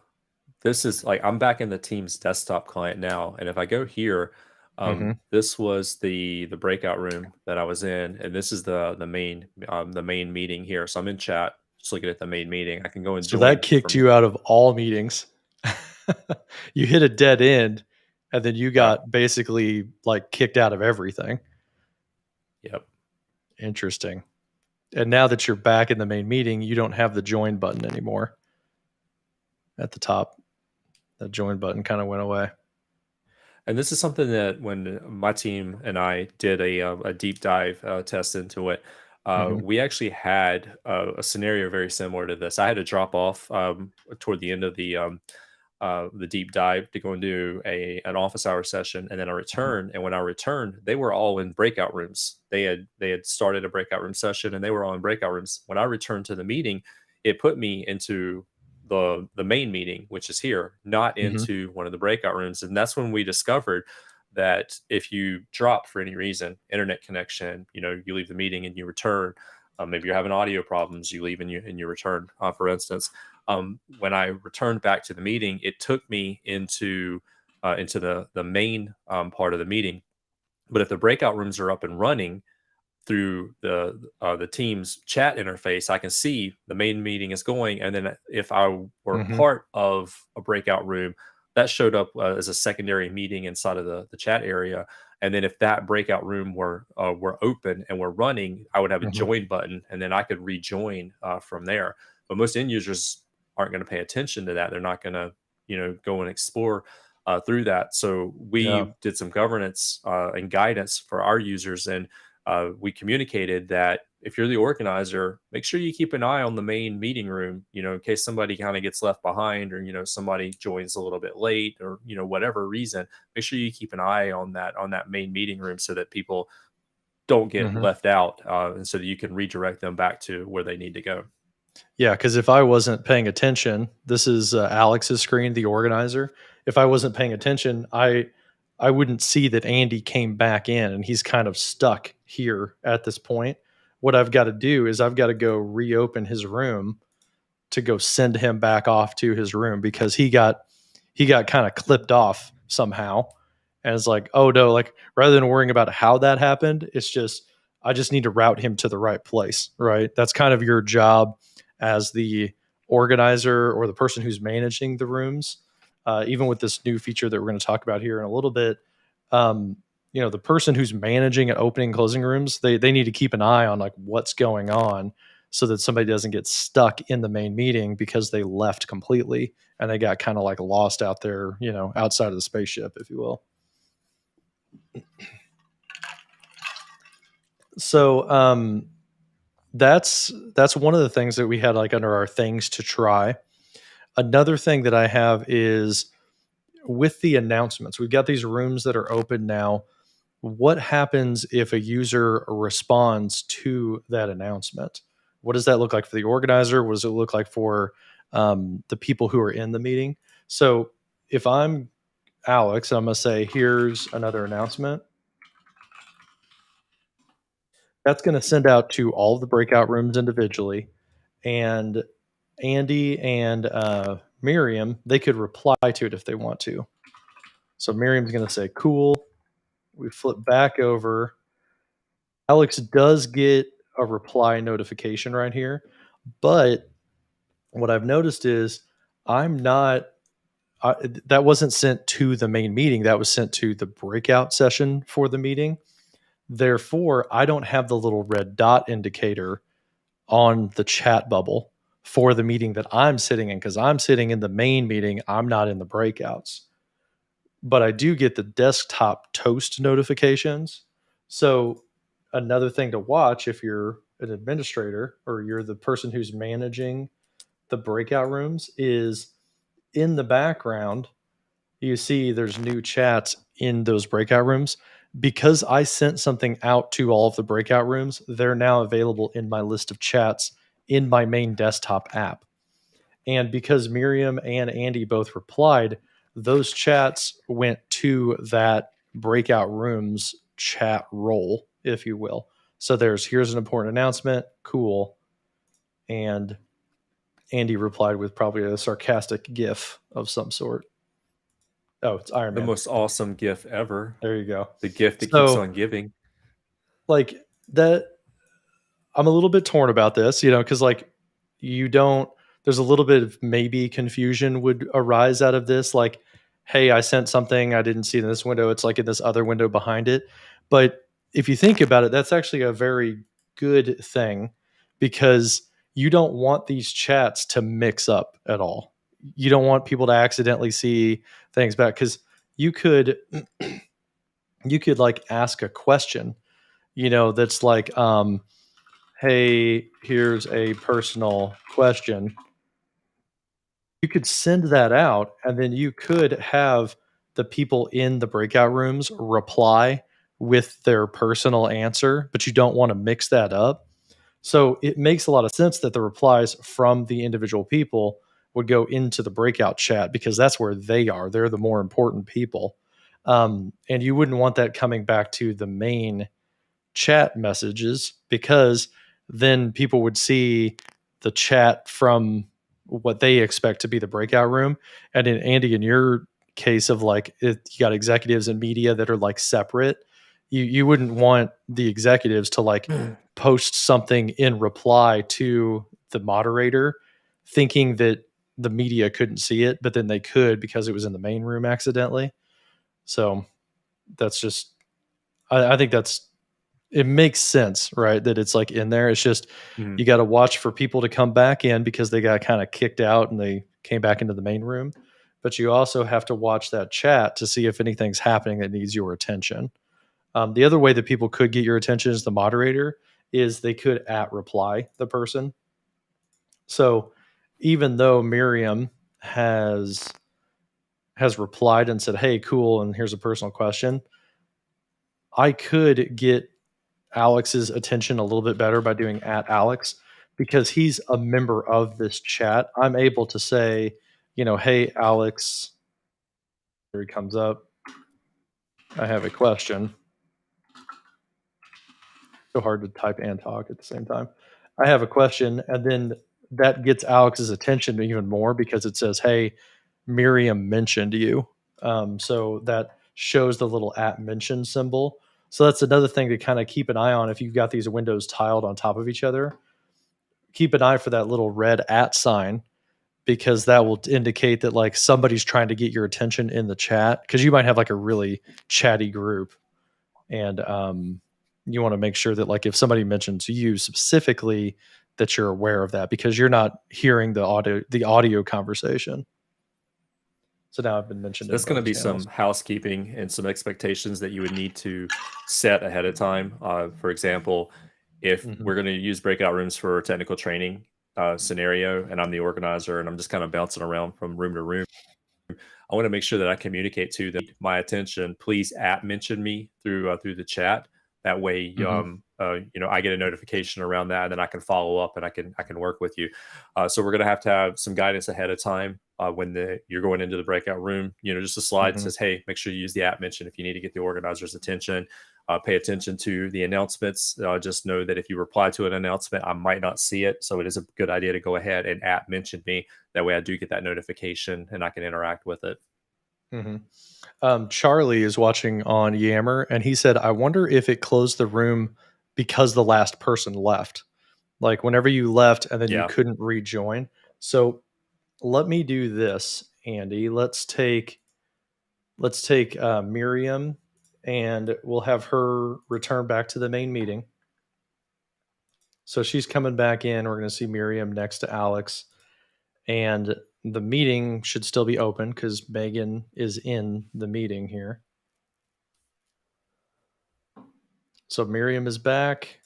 this is like I'm back in the Teams desktop client now, and if I go here,
Hmm.
this was the breakout room that I was in, and this is the main meeting here. So I'm in chat, just looking at the main meeting. I can go and
So that
join
kicked
from
you out of all meetings. You hit a dead end and then you
yeah,
got basically like kicked out of everything.
yep.
Interesting. And now that you're back in the main meeting, you don't have the join button anymore at the top. That join button kind of went away.
And this is something that when my team and I did a deep dive test into it,
Hmm.
we actually had a scenario very similar to this. I had to drop off toward the end of the deep dive to go and do an office hour session, and then I
Hmm.
returned. And when I returned, they were all in breakout rooms. They had started a breakout room session, and they were all in breakout rooms. When I returned to the meeting, it put me into the main meeting, which is here, not
Hmm.
into one of the breakout rooms. And that's when we discovered that if you drop for any reason, internet connection, you leave the meeting and you return. Maybe you're having audio problems, you leave and you return. For instance, when I returned back to the meeting, it took me into the main part of the meeting. But if the breakout rooms are up and running through the team's chat interface, I can see the main meeting is going, and then if I were
Hmm.
part of a breakout room, that showed up as a secondary meeting inside of the chat area. And then if that breakout room were open and were running, I would have a
Hmm.
join button, and then I could rejoin from there. But most end users aren't going to pay attention to that. They're not going to go and explore through that. So
Yeah.
we did some governance and guidance for our users, and we communicated that if you're the organizer, make sure you keep an eye on the main meeting room, in case somebody kind of gets left behind, or, somebody joins a little bit late, or, whatever reason. Make sure you keep an eye on that main meeting room so that people don't get
Hmm.
left out, and so that you can redirect them back to where they need to go.
Yeah, because if I wasn't paying attention, this is Alex's screen, the organizer. If I wasn't paying attention, I wouldn't see that Andy came back in, and he's kind of stuck here at this point. What I've got to do is I've got to go reopen his room to go send him back off to his room because he got kind of clipped off somehow. And it's like, oh no, like rather than worrying about how that happened, it's just I just need to route him to the right place, right? That's kind of your job as the organizer or the person who's managing the rooms. Even with this new feature that we're going to talk about here in a little bit, um, the person who's managing and opening and closing rooms, they need to keep an eye on like what's going on so that somebody doesn't get stuck in the main meeting because they left completely and they got kind of like lost out there, outside of the spaceship, if you will. So that's one of the things that we had like under our things to try. Another thing that I have is with the announcements. We've got these rooms that are open now. what happens if a user responds to that announcement? What does that look like for the organizer? What does it look like for the people who are in the meeting? So if I'm Alex, I'm going to say, here's another announcement. That's going to send out to all of the breakout rooms individually. And Andy and Miriam, they could reply to it if they want to. So Miriam's going to say, cool. We flip back over. Alex does get a reply notification right here. But what I've noticed is I'm not, that wasn't sent to the main meeting. That was sent to the breakout session for the meeting. Therefore, I don't have the little red dot indicator on the chat bubble for the meeting that I'm sitting in because I'm sitting in the main meeting. I'm not in the breakouts. But I do get the desktop toast notifications. So, another thing to watch if you're an administrator or you're the person who's managing the breakout rooms is in the background, you see there's new chats in those breakout rooms. Because I sent something out to all of the breakout rooms, they're now available in my list of chats in my main desktop app. And because Miriam and Andy both replied, those chats went to that breakout rooms chat role, if you will. So here's an important announcement, cool. And Andy replied with probably a sarcastic gif of some sort. Oh, it's Iron
The
Man.
most awesome GIF ever.
There you go.
The gift that keeps
So,
on giving.
like that, I'm a little bit torn about this, because like you don't, there's a little bit of maybe confusion would arise out of this. Like, hey, I sent something, I didn't see it in this window. It's like in this other window behind it. But if you think about it, that's actually a very good thing because you don't want these chats to mix up at all. You don't want people to accidentally see things back because you could, you could like ask a question, that's like, hey, here's a personal question. You could send that out, and then you could have the people in the breakout rooms reply with their personal answer, but you don't want to mix that up. So it makes a lot of sense that the replies from the individual people would go into the breakout chat because that's where they are. They're the more important people. And you wouldn't want that coming back to the main chat messages because then people would see the chat from what they expect to be the breakout room. And in Andy, in your case of like you got executives and media that are like separate, you wouldn't want the executives to like post something in reply to the moderator thinking that the media couldn't see it, but then they could because it was in the main room accidentally. So that's just I think it makes sense, right? That it's like in there. It's just
Mhm.
you got to watch for people to come back in because they got kind of kicked out and they came back into the main room. But you also have to watch that chat to see if anything's happening that needs your attention. The other way that people could get your attention as the moderator is they could at reply the person. So even though Miriam has replied and said, "Hey, cool," and here's a personal question, I could get Alex's attention a little bit better by doing at Alex because he's a member of this chat. I'm able to say, hey, Alex, here he comes up. I have a question. So hard to type and talk at the same time. I have a question. And then that gets Alex's attention even more because it says, hey, Miriam mentioned you. So that shows the little at mention symbol. So that's another thing to kind of keep an eye on if you've got these windows tiled on top of each other. Keep an eye for that little red at sign because that will indicate that like somebody's trying to get your attention in the chat because you might have like a really chatty group and you want to make sure that like if somebody mentions you specifically that you're aware of that because you're not hearing the audio conversation. So now I've been mentioned in
That's going to
both
be
channels.
some housekeeping and some expectations that you would need to set ahead of time. For example, if we're going to use breakout rooms for technical training scenario, and I'm the organizer, and I'm just kind of bouncing around from room to room, I want to make sure that I communicate to them my attention. Please mention me through the chat. That way,
Mm-hmm.
I get a notification around that, and then I can follow up and I can work with you. So we're gonna have to have some guidance ahead of time when you're going into the breakout room. Just a slide that
Mm-hmm.
says, "Hey, make sure you use the app mention if you need to get the organizer's attention." Pay attention to the announcements. Just know that if you reply to an announcement, I might not see it, so it is a good idea to go ahead and mention me. That way, I do get that notification and I can interact with it.
Charlie is watching on Yammer, and he said, "I wonder if it closed the room because the last person left. Like whenever you left, and then you
Yeah.
couldn't rejoin." So let me do this, Andy. Let's take Miriam, and we'll have her return back to the main meeting. So she's coming back in. We're going to see Miriam next to Alex, and the meeting should still be open because Megan is in the meeting here. So Miriam is back,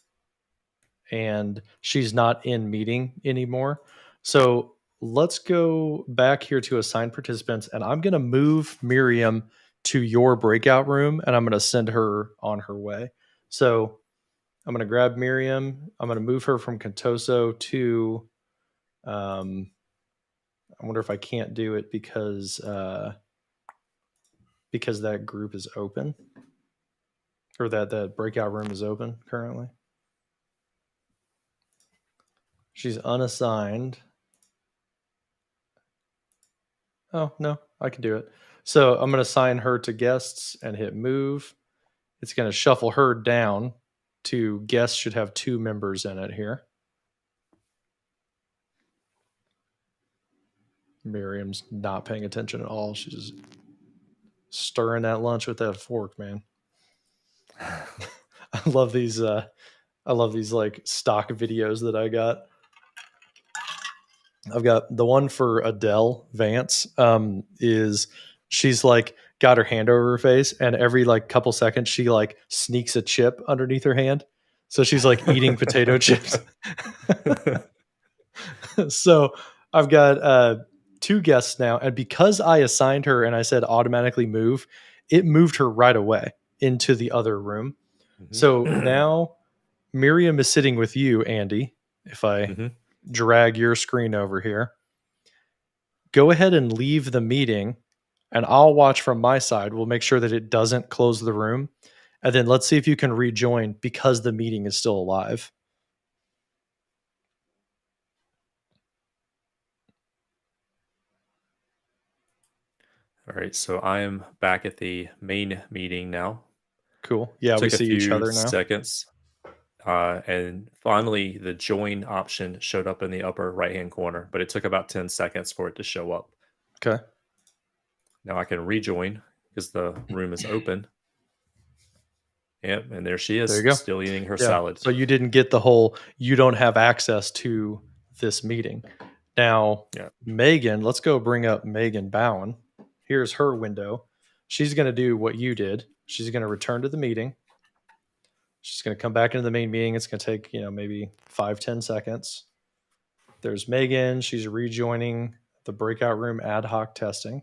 and she's not in meeting anymore. So let's go back here to assign participants, and I'm going to move Miriam to your breakout room, and I'm going to send her on her way. So I'm going to grab Miriam. I'm going to move her from Contoso to. I wonder if I can't do it because that group is open, or that breakout room is open currently. She's unassigned. Oh, no, I can do it. So I'm going to assign her to guests and hit move. It's going to shuffle her down to guests should have 2 members in it here. Miriam's not paying attention at all. She's just stirring that lunch with that fork, man. I love these like stock videos that I got. I've got the one for Adele Vance. Is she's like got her hand over her face, and every like couple seconds she like sneaks a chip underneath her hand, so she's like eating potato chips. So I've got 2 guests now, and because I assigned her and I said automatically move, it moved her right away into the other room. So now Miriam is sitting with you, Andy. If I drag your screen over here, go ahead and leave the meeting, and I'll watch from my side. We'll make sure that it doesn't close the room. And then let's see if you can rejoin because the meeting is still alive.
All right, so I am back at the main meeting now.
Cool. Yeah, we
Took a
see each
few
other now.
seconds, and finally the join option showed up in the upper right-hand corner, but it took about 10 seconds for it to show up.
Okay.
Now I can rejoin because the room is open. Yep, and there she is,
There you go.
still eating her
Yeah.
salad.
So you didn't get the whole you don't have access to this meeting. Now,
Yeah.
Megan, let's go bring up Megan Bowen. Here's her window. She's going to do what you did. She's going to return to the meeting. She's going to come back into the main meeting. It's going to take, maybe 5-10 seconds. There's Megan. She's rejoining the breakout room ad hoc testing.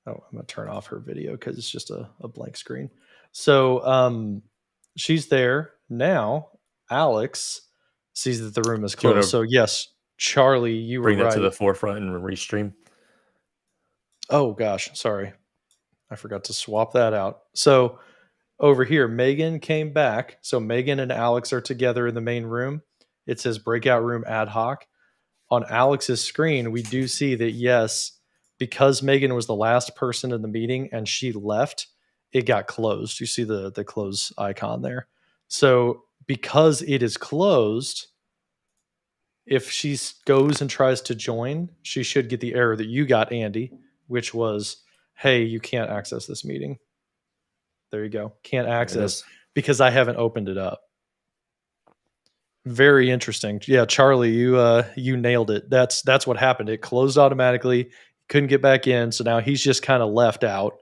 Oh, I'm going to turn off her video because it's just a blank screen. So she's there. Now, Alex sees that the room is closed. So, yes, Charlie, you were
Bring that
right.
to the forefront and restream.
Oh, gosh. Sorry. I forgot to swap that out. So, over here, Megan came back. So, Megan and Alex are together in the main room. It says breakout room ad hoc. On Alex's screen, we do see that, yes, because Megan was the last person in the meeting and she left, it got closed. You see the close icon there. So because it is closed, if she goes and tries to join, she should get the error that you got, Andy, which was, hey, you can't access this meeting. There you go. Can't access because I haven't opened it up. Very interesting. Yeah, Charlie, you nailed it. That's what happened. It closed automatically. Couldn't get back in, so now he's just kind of left out.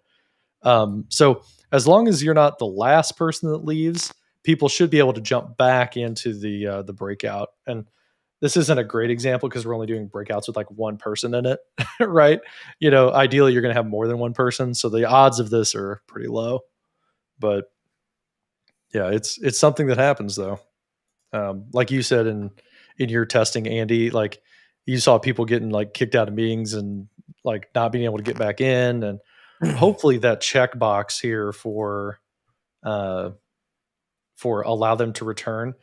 So as long as you're not the last person that leaves, people should be able to jump back into the breakout. And this isn't a great example because we're only doing breakouts with like one person in it, right? You know, ideally you're going to have more than one person, so the odds of this are pretty low. But yeah, it's something that happens though. Like you said in your testing, Andy, like you saw people getting like kicked out of meetings and like not being able to get back in, and hopefully that checkbox here uh, for allow them to return,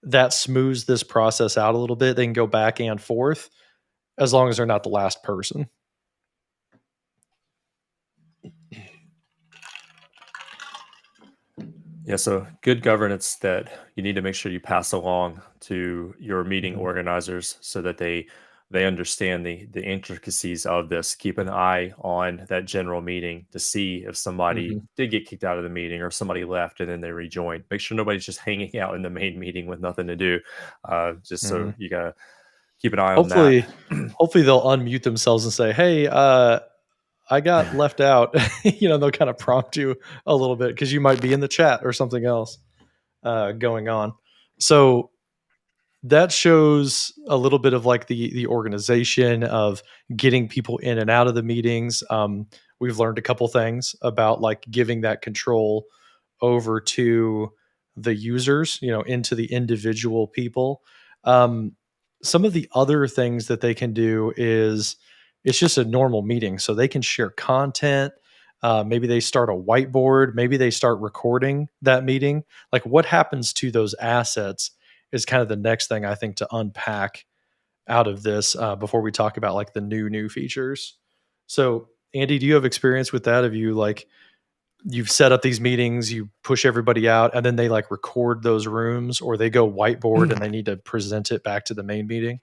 that smooths this process out a little bit. They can go back and forth as long as they're not the last person.
Yeah, so good governance that you need to make sure you pass along to your meeting
Mhm.
organizers so that they understand the intricacies of this. Keep an eye on that general meeting to see if somebody
Mhm.
did get kicked out of the meeting or somebody left and then they rejoined. Make sure nobody's just hanging out in the main meeting with nothing to do. Just so
Mhm.
you gotta keep an eye on that.
Hopefully, hopefully they'll unmute themselves and say, "Hey, I got left out." You know, they'll kind of prompt you a little bit because you might be in the chat or something else going on. So that shows a little bit of like the organization of getting people in and out of the meetings. We've learned a couple things about like giving that control over to the users, you know, into the individual people. Um, some of the other things that they can do is it's just a normal meeting, so they can share content. Maybe they start a whiteboard. Maybe they start recording that meeting. Like, what happens to those assets is kind of the next thing I think to unpack out of this before we talk about like the new features. So, Andy, do you have experience with that? Have you like you've set up these meetings, you push everybody out, and then they like record those rooms, or they go whiteboard and they need to present it back to the main meeting?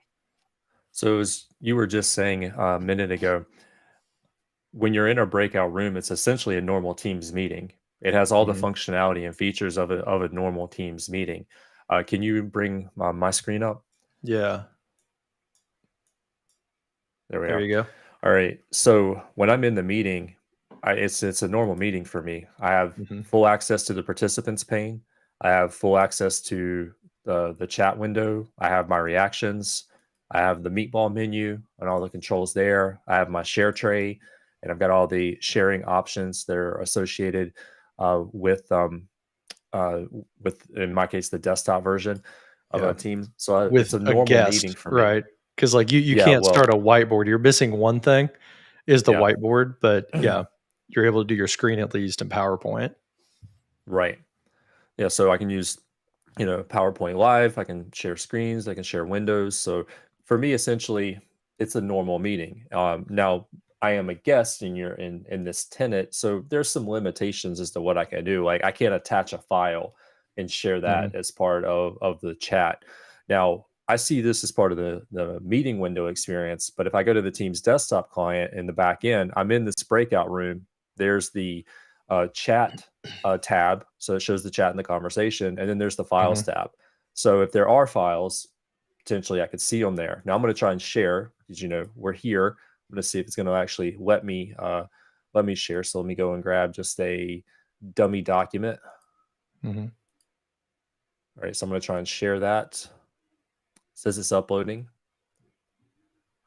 So as you were just saying a minute ago, when you're in a breakout room, it's essentially a normal Teams meeting. It has all the
Mhm.
functionality and features of a normal Teams meeting. Can you bring my screen up?
Yeah,
There we
there
are.
you go.
All right. So when I'm in the meeting, it's a normal meeting for me. I have
Mhm.
full access to the participants pane. I have full access to the chat window. I have my reactions. I have the meatball menu and all the controls there. I have my share tray, and I've got all the sharing options that are associated uh, with um, uh, with in my case the desktop version of
Yeah,
a team. So it's
with
a
a
normal meeting
guest,
for me.
right? Because like you
Yeah.
can't
Well.
start a whiteboard. You're missing one thing is the
Yeah.
whiteboard, but yeah, you're able to do your screen at least in PowerPoint.
Right. Yeah, so I can use, PowerPoint Live, I can share screens, I can share windows. So for me, essentially, it's a normal meeting. Now I am a guest in this tenant, so there's some limitations as to what I can do. Like I can't attach a file and share
Mhm.
that as part of the chat. Now I see this as part of the meeting window experience, but if I go to the Teams desktop client in the back end, I'm in this breakout room. There's the chat tab, so it shows the chat and the conversation, and then there's the files
Mhm.
tab. So if there are files, potentially I could see them there. Now I'm going to try and share because we're here. I'm going to see if it's going to actually let me share. So let me go and grab just a dummy document.
Mhm.
All right, so I'm going to try and share that. It says it's uploading.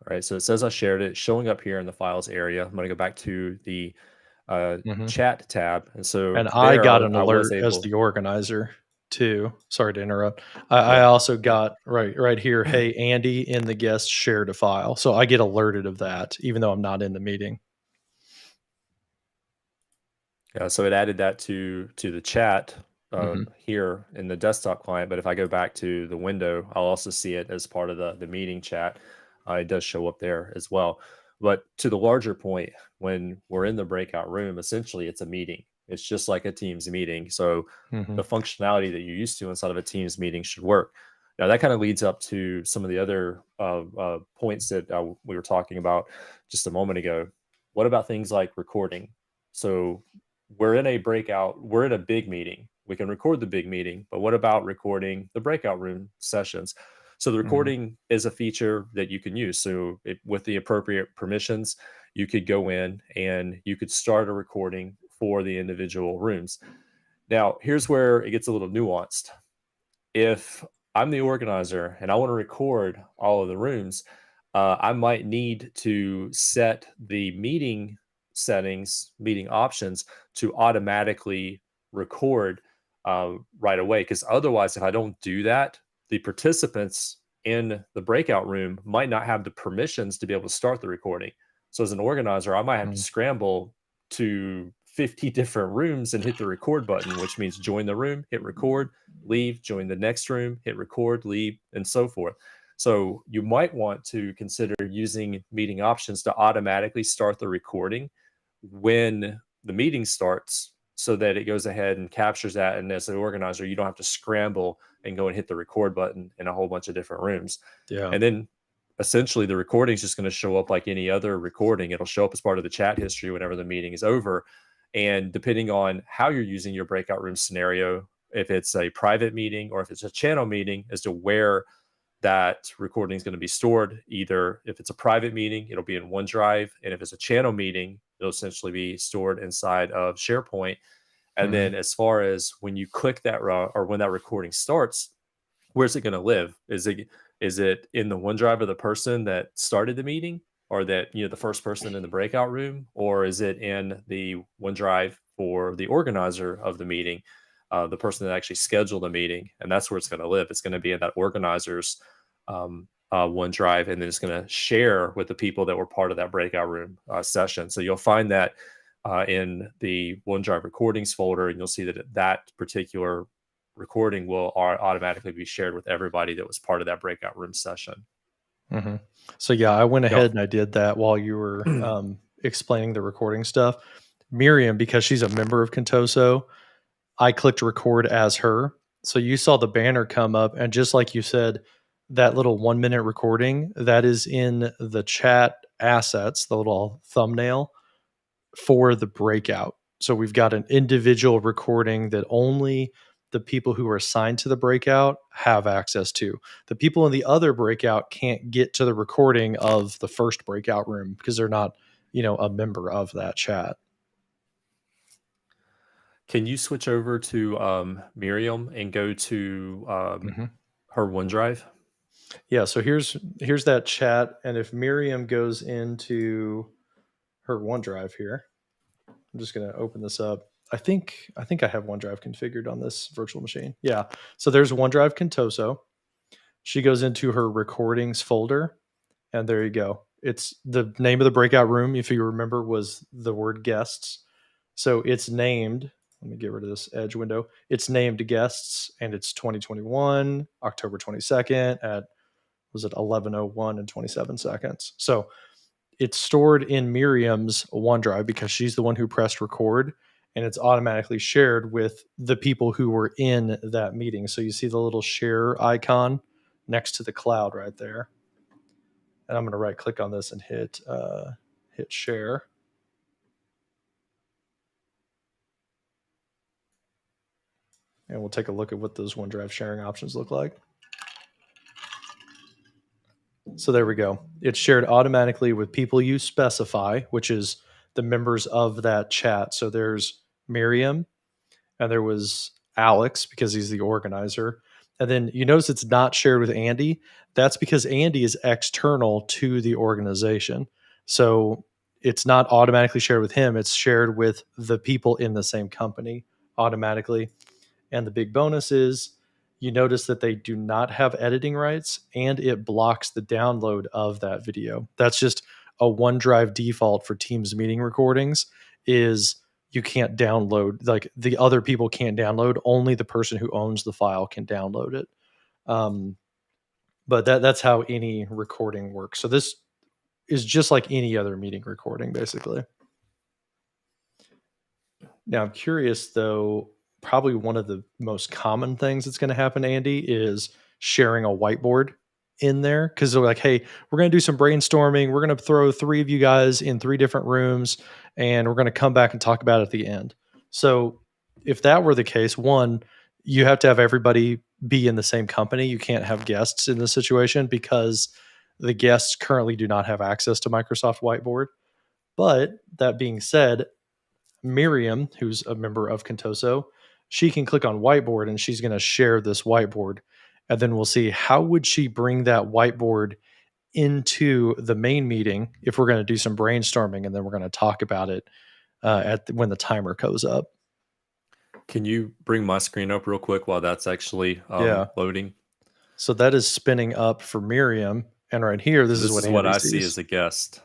All right, so it says I shared it, showing up here in the files area. I'm going to go back to the
Mhm.
chat tab, and so
And I
there
got an
I was
alert as
able.
the organizer too. Sorry to interrupt. I
Yeah.
also got right here, hey Andy in the guest shared a file. So I get alerted of that even though I'm not in the meeting.
Yeah, so it added that to the chat
Mhm.
here in the desktop client. But if I go back to the window, I'll also see it as part of the meeting chat. It does show up there as well. But to the larger point, when we're in the breakout room, essentially it's a meeting. It's just like a Teams meeting. So
Mhm.
the functionality that you're used to inside of a Teams meeting should work. Now that kind of leads up to some of the other points that we were talking about just a moment ago. What about things like recording? So we're in a big meeting. We can record the big meeting, but what about recording the breakout room sessions? So the
Mhm.
recording is a feature that you can use. So with the appropriate permissions, you could go in and you could start a recording for the individual rooms. Now, here's where it gets a little nuanced. If I'm the organizer and I want to record all of the rooms, I might need to set the meeting settings, meeting options to automatically record right away. Because otherwise, if I don't do that, the participants in the breakout room might not have the permissions to be able to start the recording. So, as an organizer, I might have to
Mm.
scramble to 50 different rooms and hit the record button, which means join the room, hit record, leave, join the next room, hit record, leave, and so forth. So you might want to consider using meeting options to automatically start the recording when the meeting starts so that it goes ahead and captures that. And as an organizer, you don't have to scramble and go and hit the record button in a whole bunch of different rooms.
Yeah.
And then essentially the recording is just going to show up like any other recording. It'll show up as part of the chat history whenever the meeting is over. And depending on how you're using your breakout room scenario, if it's a private meeting or if it's a channel meeting, as to where that recording is going to be stored. Either if it's a private meeting, it'll be in OneDrive, and if it's a channel meeting, it'll essentially be stored inside of SharePoint. And
Mhm.
then as far as when you click that or when that recording starts, where's it going to live? Is it in the OneDrive of the person that started the meeting, or that the first person in the breakout room, or is it in the OneDrive for the organizer of the meeting, the person that actually scheduled the meeting? And that's where it's going to live. It's going to be in that organizer's OneDrive, and then it's going to share with the people that were part of that breakout room session. So you'll find that in the OneDrive recordings folder, and you'll see that that particular recording will automatically be shared with everybody that was part of that breakout room session.
Mhm. So, yeah, I went
Yep.
ahead and I did that while you were, explaining the recording stuff. Miriam, because she's a member of Contoso, I clicked record as her. So you saw the banner come up, and just like you said, that little 1-minute recording, that is in the chat assets, the little thumbnail for the breakout. So we've got an individual recording that only the people who are assigned to the breakout have access to. The people in the other breakout can't get to the recording of the first breakout room because they're not, a member of that chat.
Can you switch over to Miriam and go to
Mhm.
her OneDrive?
Yeah, so here's that chat, and if Miriam goes into her OneDrive here, I'm just going to open this up. I think I have OneDrive configured on this virtual machine. Yeah. So there's OneDrive Contoso. She goes into her recordings folder, and there you go. It's the name of the breakout room, if you remember, was the word guests. So it's named, let me get rid of this edge window. It's named guests, and it's 2021, October 22nd at, was it 11:01 and 27 seconds. So it's stored in Miriam's OneDrive because she's the one who pressed record, and it's automatically shared with the people who were in that meeting. So you see the little share icon next to the cloud right there. And I'm going to right click on this and hit share. And we'll take a look at what those OneDrive sharing options look like. So there we go. It's shared automatically with people you specify, which is the members of that chat. So there's Miriam, and there was Alex because he's the organizer. And then you notice it's not shared with Andy. That's because Andy is external to the organization. So it's not automatically shared with him. It's shared with the people in the same company automatically. And the big bonus is you notice that they do not have editing rights, and it blocks the download of that video. That's just a OneDrive default for Teams meeting recordings is you can't download, like the other people can't download, only the person who owns the file can download it. Um, but that's how any recording works. So this is just like any other meeting recording, basically. Now, I'm curious though, probably one of the most common things that's going to happen, Andy, is sharing a whiteboard in there because they're like, hey, we're going to do some brainstorming. We're going to throw 3 of you guys in 3 different rooms, and we're going to come back and talk about it at the end. So, if that were the case, one, you have to have everybody be in the same company. You can't have guests in this situation because the guests currently do not have access to Microsoft Whiteboard. But that being said, Miriam, who's a member of Contoso, she can click on whiteboard and she's going to share this whiteboard. and then we'll see how would she bring that whiteboard into the main meeting if we're going to do some brainstorming, and then we're going to talk about it when the timer goes up.
Can you bring my screen up real quick while that's actually
Yeah.
loading?
So that is spinning up for Miriam, and right here, this is
This
what
is what
Andy
I see
sees.
as a guest.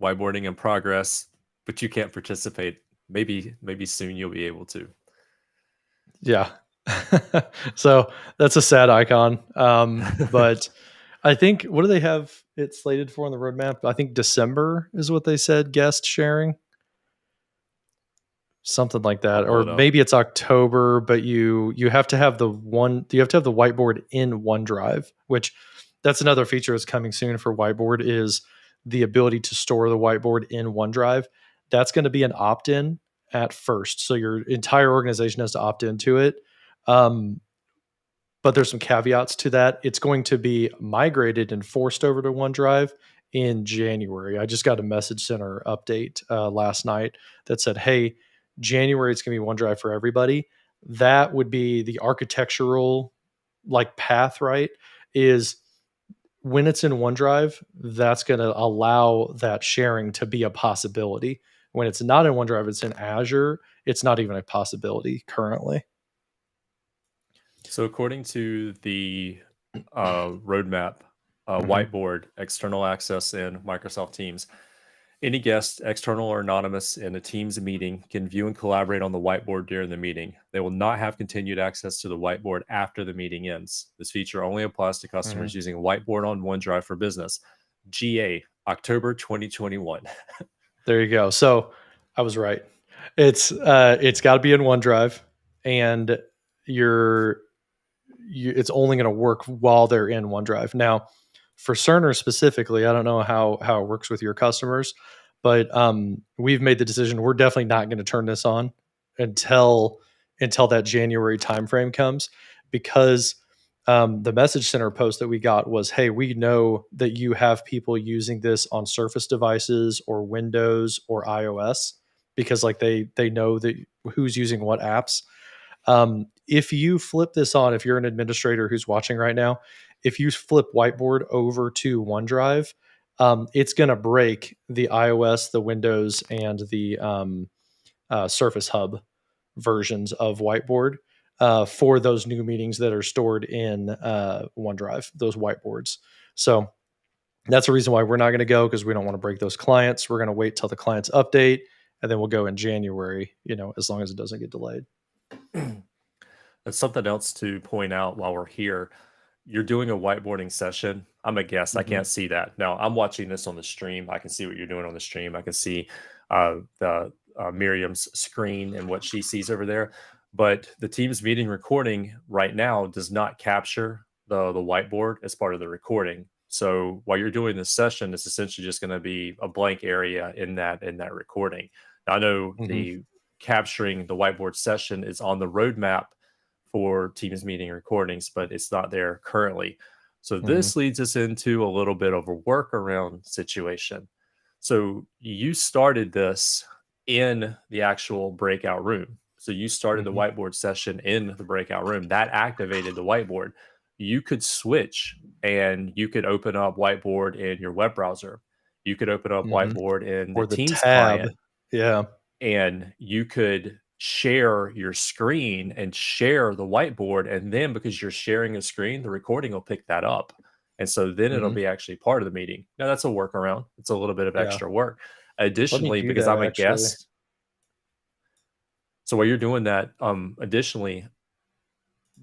Whiteboarding in progress, but you can't participate. Maybe soon you'll be able to.
Yeah. So that's a sad icon. But I think, what do they have it slated for on the roadmap? I think December is what they said, guest sharing. Something like
I'll
that.
pull
Or
it up.
maybe it's October, but you have to have the whiteboard in OneDrive, which that's another feature that's coming soon for Whiteboard, is the ability to store the whiteboard in OneDrive. That's going to be an opt-in at first. So your entire organization has to opt into it. But there's some caveats to that. It's going to be migrated and forced over to OneDrive in January. I just got a message center update last night that said, hey, January it's going to be OneDrive for everybody. That would be the architectural path, right? Is when it's in OneDrive, that's going to allow that sharing to be a possibility. When it's not in OneDrive, it's in Azure, it's not even a possibility currently.
So according to the roadmap,
Mhm.
Whiteboard, external access in Microsoft Teams, any guest, external or anonymous, in a Teams meeting can view and collaborate on the whiteboard during the meeting. They will not have continued access to the whiteboard after the meeting ends. This feature only applies to customers using Whiteboard on OneDrive for Business. GA, October 2021.
There you go. So I was right. It's got to be in OneDrive, and it's only going to work while they're in OneDrive. Now, for Cerner specifically, I don't know how it works with your customers, but we've made the decision we're definitely not going to turn this on until that January timeframe comes, because the message center post that we got was, hey, we know that you have people using this on Surface devices or Windows or iOS, because they know that who's using what apps. If you flip this on, if you're an administrator who's watching right now, if you flip Whiteboard over to OneDrive, it's going to break the iOS, the Windows, and the Surface Hub versions of Whiteboard for those new meetings that are stored in OneDrive, those whiteboards. So that's the reason why we're not going to go, because we don't want to break those clients. We're going to wait till the clients update, and then we'll go in January, as long as it doesn't get delayed.
That's something else to point out while we're here. You're doing a whiteboarding session. I'm a guest. I can't see that. Now, I'm watching this on the stream. I can see what you're doing on the stream. I can see the Miriam's screen and what she sees over there. But the Teams meeting recording right now does not capture the whiteboard as part of the recording. So while you're doing this session, it's essentially just going to be a blank area in that recording. Now, I know the capturing the whiteboard session is on the roadmap for Teams meeting recordings, but it's not there currently. So this leads us into a little bit of a workaround situation. So you started this in the actual breakout room. So you started the whiteboard session in the breakout room. That activated the whiteboard. You could switch and you could open up Whiteboard in your web browser. You could open up Whiteboard in the
Or the
Teams
tab.
client,
Yeah.
and you could share your screen and share the whiteboard. And then because you're sharing a screen, the recording will pick that up. And so then it'll be actually part of the meeting. Now that's a workaround. It's a little bit of
Yeah.
extra work.
Let me
Additionally,
do
because
that,
I'm a
actually.
guest. So while you're doing that, additionally,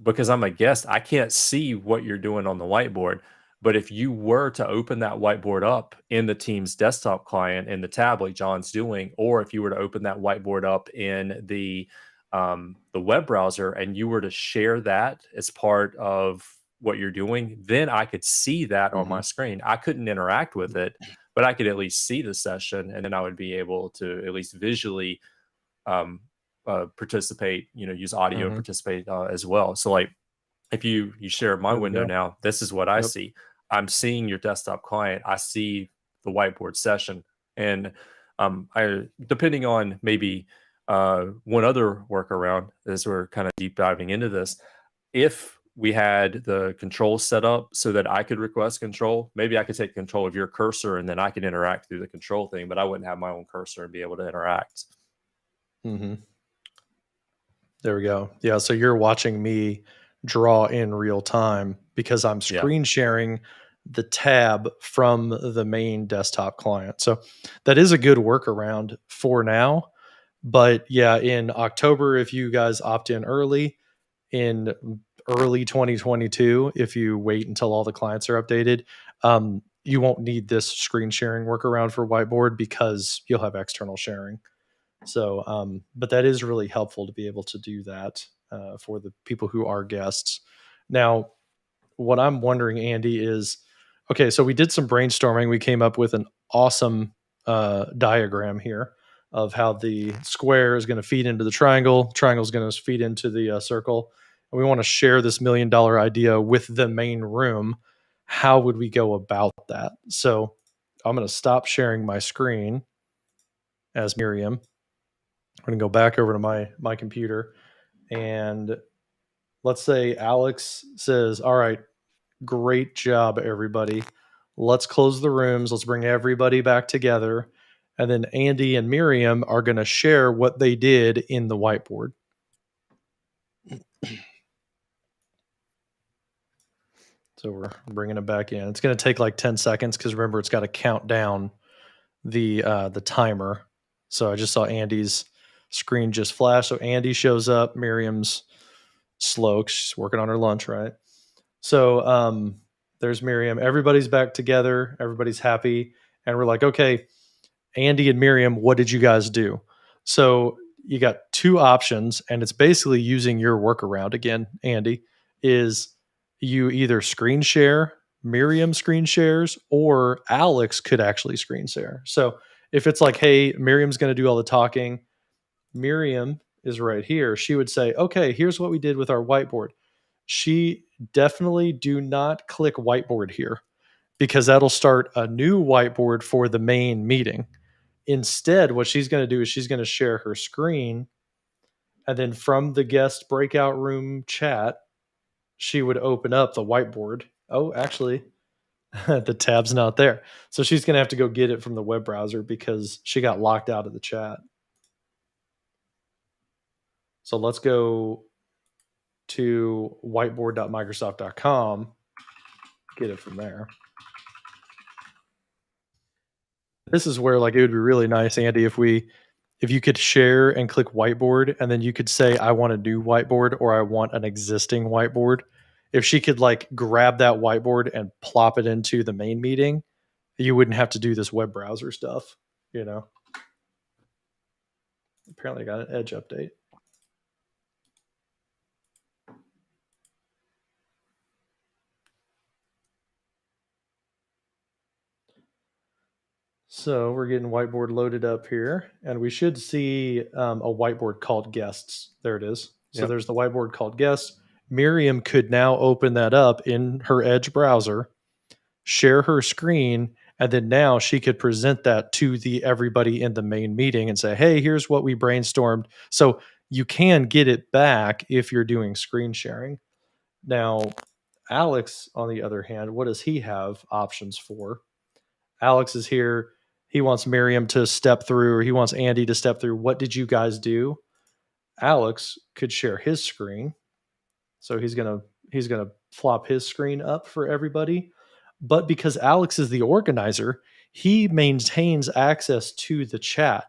because I'm a guest, I can't see what you're doing on the whiteboard. But if you were to open that whiteboard up in the Teams desktop client in the tab like John's doing, or if you were to open that whiteboard up in the web browser and you were to share that as part of what you're doing, then I could see that on my screen. I couldn't interact with it, but I could at least see the session, and then I would be able to at least visually participate, use audio and participate as well. So like if you share my
There we
window
go.
now, this is what I
Yep.
see. I'm seeing your desktop client. I see the whiteboard session. And I, depending on maybe one other workaround, as we're kind of deep diving into this, if we had the control set up so that I could request control. Maybe I could take control of your cursor and then I could interact through the control thing, but I wouldn't have my own cursor and be able to interact.
Mm-hmm. There we go. Yeah, so you're watching me draw in real time because I'm screen sharing the tab from the main desktop client. So that is a good workaround for now. But yeah, in October, if you guys opt in early, in early 2022, if you wait until all the clients are updated, you won't need this screen sharing workaround for Whiteboard because you'll have external sharing. So, but that is really helpful to be able to do that for the people who are guests. Now, what I'm wondering, Andy, is okay, so we did some brainstorming. We came up with an awesome diagram here of how the square is going to feed into the triangle is going to feed into the circle. And we want to share this $1 million idea with the main room. How would we go about that? So I'm going to stop sharing my screen as Miriam. I'm going to go back over to my computer, and let's say Alex says, all right, great job, everybody. Let's close the rooms. Let's bring everybody back together. And then Andy and Miriam are going to share what they did in the whiteboard. So we're bringing it back in. It's going to take like 10 seconds because remember, it's got to count down the timer. So I just saw Andy's screen just flash. So Andy shows up. Miriam's slow. She's working on her lunch, right? So there's Miriam. Everybody's back together. Everybody's happy. And we're like, okay, Andy and Miriam, what did you guys do? So you got two options, and it's basically using your workaround again, Andy, is you either screen share, Miriam screen shares, or Alex could actually screen share. So if it's like, hey, Miriam's going to do all the talking, Miriam is right here. She would say, okay, here's what we did with our whiteboard. She definitely do not click whiteboard here because that'll start a new whiteboard for the main meeting. Instead, what she's going to do is she's going to share her screen. And then from the guest breakout room chat, she would open up the whiteboard. Oh, actually, the tab's not there. So she's going to have to go get it from the web browser because she got locked out of the chat. So let's go to whiteboard.microsoft.com, get it from there. This is where like it would be really nice, Andy, if you could share and click whiteboard and then you could say I want a new whiteboard or I want an existing whiteboard. If she could like grab that whiteboard and plop it into the main meeting, you wouldn't have to do this web browser stuff, you know. Apparently I got an Edge update. So we're getting whiteboard loaded up here, and we should see a whiteboard called guests. There it is. So there's the whiteboard called guests. Miriam could now open that up in her Edge browser, share her screen, and then now she could present that to everybody in the main meeting and say, hey, here's what we brainstormed. So you can get it back if you're doing screen sharing. Now, Alex, on the other hand, what does he have options for? Alex is here. He wants Miriam to step through, or he wants Andy to step through. What did you guys do? Alex could share his screen. So he's gonna flop his screen up for everybody. But because Alex is the organizer, he maintains access to the chat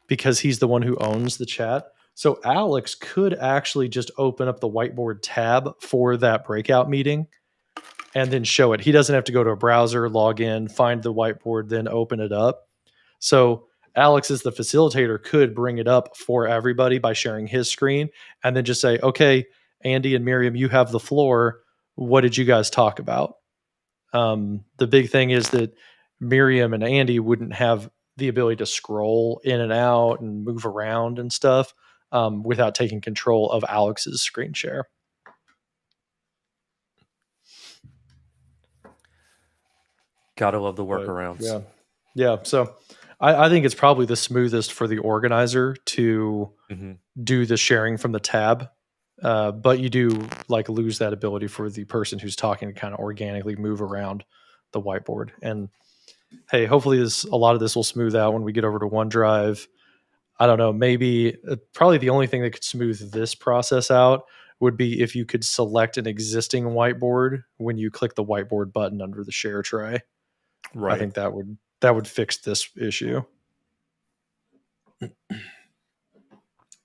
because he's the one who owns the chat. So Alex could actually just open up the whiteboard tab for that breakout meeting and then show it. He doesn't have to go to a browser, log in, find the whiteboard, then open it up. So Alex, as the facilitator, could bring it up for everybody by sharing his screen and then just say, okay, Andy and Miriam, you have the floor. What did you guys talk about? The big thing is that Miriam and Andy wouldn't have the ability to scroll in and out and move around and stuff without taking control of Alex's screen share.
Gotta love the workarounds.
Yeah. So I think it's probably the smoothest for the organizer to do the sharing from the tab But you do like lose that ability for the person who's talking to kind of organically move around the whiteboard. And hey, hopefully a lot of this will smooth out when we get over to OneDrive. I don't know, maybe probably the only thing that could smooth this process out would be if you could select an existing whiteboard when you click the whiteboard button under the share tray. I
Right.
think that would fix this issue.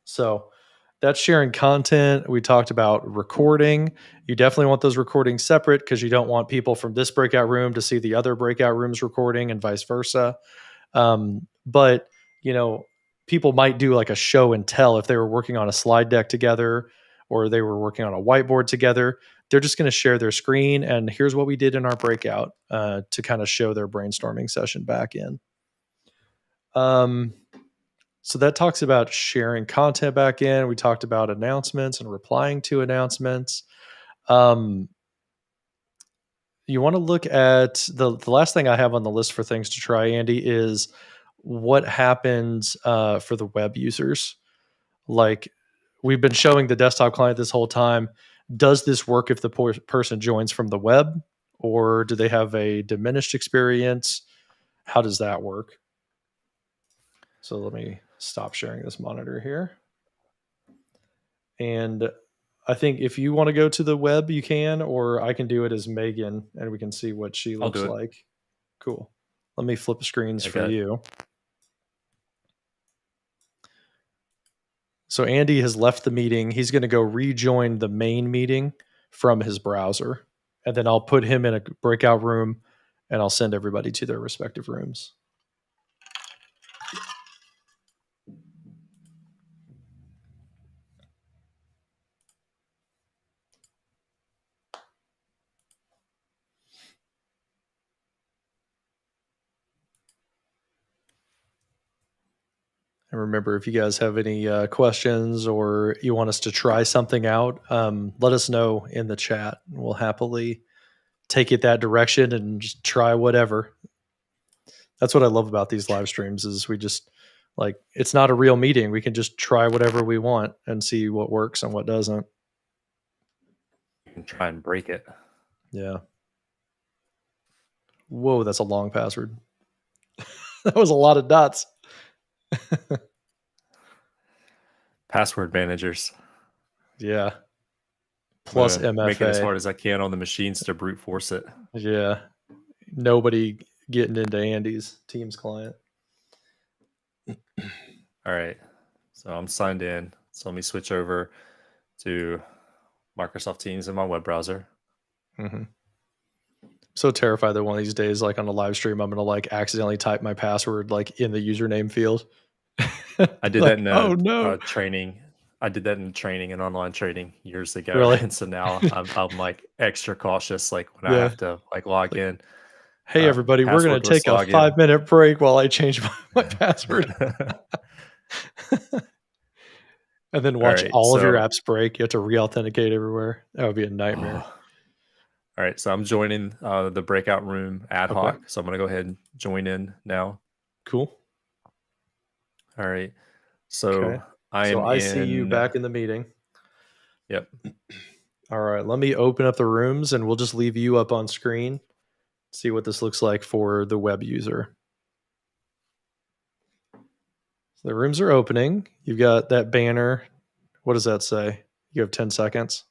So that's sharing content. We talked about recording. You definitely want those recordings separate because you don't want people from this breakout room to see the other breakout rooms recording and vice versa. But people might do like a show and tell if they were working on a slide deck together or they were working on a whiteboard together. They're just going to share their screen and here's what we did in our breakout to kind of show their brainstorming session back in. So that talks about sharing content back in. We talked about announcements and replying to announcements. You want to look at the last thing I have on the list for things to try, Andy, is what happens for the web users. Like we've been showing the desktop client this whole time. Does this work if the person joins from the web, or do they have a diminished experience? How does that work? So let me stop sharing this monitor here. And I think if you want to go to the web, you can, or I can do it as Megan and we can see what she
I'll
looks
do it.
like. Cool. Let me flip screens for
Okay.
you. So Andy has left the meeting. He's going to go rejoin the main meeting from his browser. And then I'll put him in a breakout room and I'll send everybody to their respective rooms. And remember, if you guys have any questions or you want us to try something out, let us know in the chat. We'll happily take it that direction and just try whatever. That's what I love about these live streams is we just like it's not a real meeting. We can just try whatever we want and see what works and what doesn't.
You can try and break it.
Yeah. Whoa, that's a long password. That was a lot of dots.
Password managers.
Yeah. Plus MFA.
Make it as hard as I can on the machines to brute force it.
Yeah. Nobody getting into Andy's Teams client.
All right. So I'm signed in. So let me switch over to Microsoft Teams in my web browser.
Mm-hmm. So terrified that one of these days, like on a live stream, I'm gonna like accidentally type my password like in the username field.
I did
like,
that in training. I did that in training and online training years ago.
Really?
And so now I'm like extra cautious, like when I have to like log in.
Hey everybody, we're gonna take a 5-minute break while I change my password. And then watch all of your apps break. You have to re-authenticate everywhere. That would be a nightmare.
All right, so I'm joining the breakout room ad hoc. Okay. So I'm going to go ahead and join in now.
Cool.
All right. So
I see you back in the meeting.
Yep.
All right, let me open up the rooms and we'll just leave you up on screen. See what this looks like for the web user. So the rooms are opening. You've got that banner. What does that say? You have 10 seconds.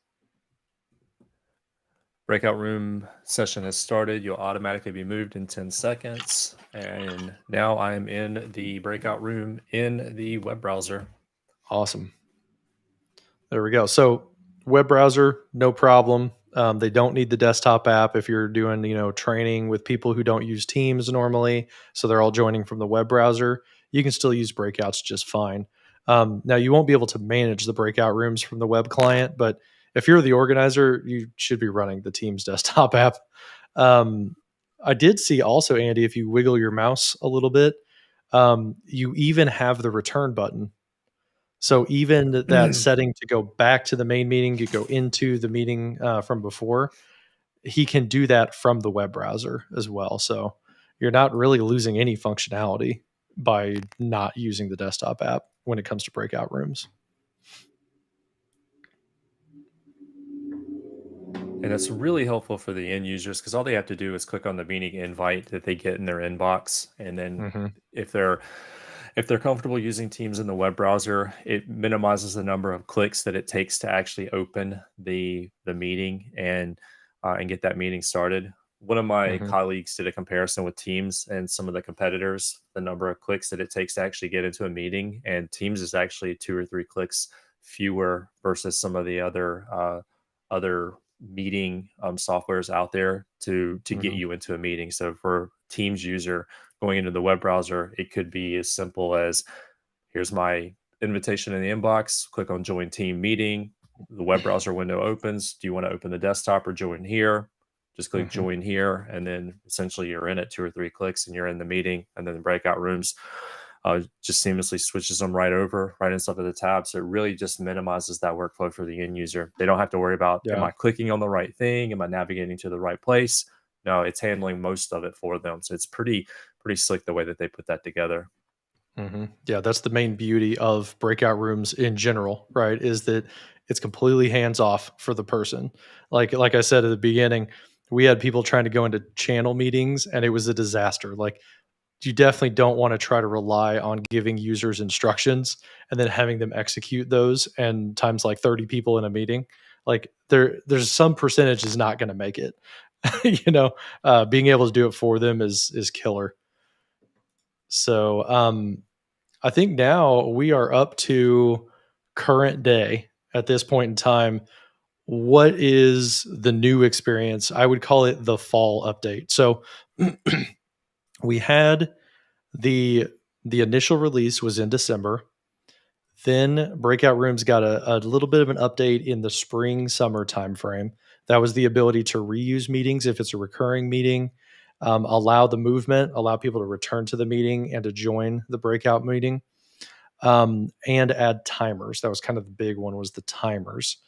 Breakout room session has started. You'll automatically be moved in 10 seconds. And now I am in the breakout room in the web browser.
Awesome. There we go. So web browser, no problem. They don't need the desktop app if you're doing, training with people who don't use Teams normally. So they're all joining from the web browser. You can still use breakouts just fine. Now you won't be able to manage the breakout rooms from the web client, but if you're the organizer, you should be running the Teams desktop app. I did see also, Andy, if you wiggle your mouse a little bit, you even have the return button. So even that setting to go back to the main meeting, you go into the meeting from before, he can do that from the web browser as well. So you're not really losing any functionality by not using the desktop app when it comes to breakout rooms.
And it's really helpful for the end users because all they have to do is click on the meeting invite that they get in their inbox. And then
Mm-hmm.
if they're comfortable using Teams in the web browser, it minimizes the number of clicks that it takes to actually open the meeting and get that meeting started. One of my
Mm-hmm.
colleagues did a comparison with Teams and some of the competitors, the number of clicks that it takes to actually get into a meeting, and Teams is actually 2 or 3 clicks fewer versus some of the other meeting softwares out there to get
Mm-hmm.
you into a meeting. So for Teams user going into the web browser, it could be as simple as here's my invitation in the inbox, click on join team meeting. The web browser window opens. Do you want to open the desktop or join here? Just click
Mm-hmm.
join here, and then essentially you're in it 2 or 3 clicks, and you're in the meeting. And then the breakout rooms just seamlessly switches them right over, right inside of the tab. So it really just minimizes that workflow for the end user. They don't have to worry about, am
Yeah.
I clicking on the right thing? Am I navigating to the right place? No, it's handling most of it for them. So it's pretty slick the way that they put that together.
Mm-hmm. Yeah, that's the main beauty of breakout rooms in general, right? Is that it's completely hands off for the person. Like I said at the beginning, we had people trying to go into channel meetings and it was a disaster. Like you definitely don't want to try to rely on giving users instructions and then having them execute those and times like 30 people in a meeting. Like there's some percentage is not going to make it. Being able to do it for them is killer. So I think now we are up to current day at this point in time. What is the new experience? I would call it the fall update. So we had the the initial release was in December. Then Breakout Rooms got a little bit of an update in the spring summer timeframe. That was the ability to reuse meetings if it's a recurring meeting, allow the movement, allow people to return to the meeting and to join the breakout meeting, and add timers. That was kind of the big one, was the timers.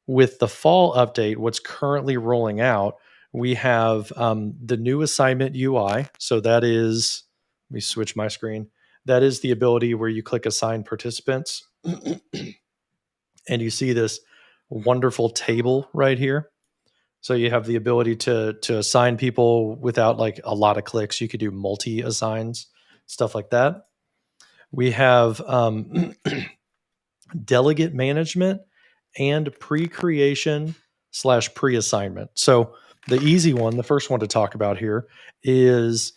With the fall update, what's currently rolling out, we have the new assignment UI. So that is, let me switch my screen. That is the ability where you click assign participants and you see this wonderful table right here. So you have the ability to assign people without like a lot of clicks. You could do multi assigns, stuff like that. We have delegate management and pre-creation slash pre-assignment. So the easy one, the first one to talk about here, is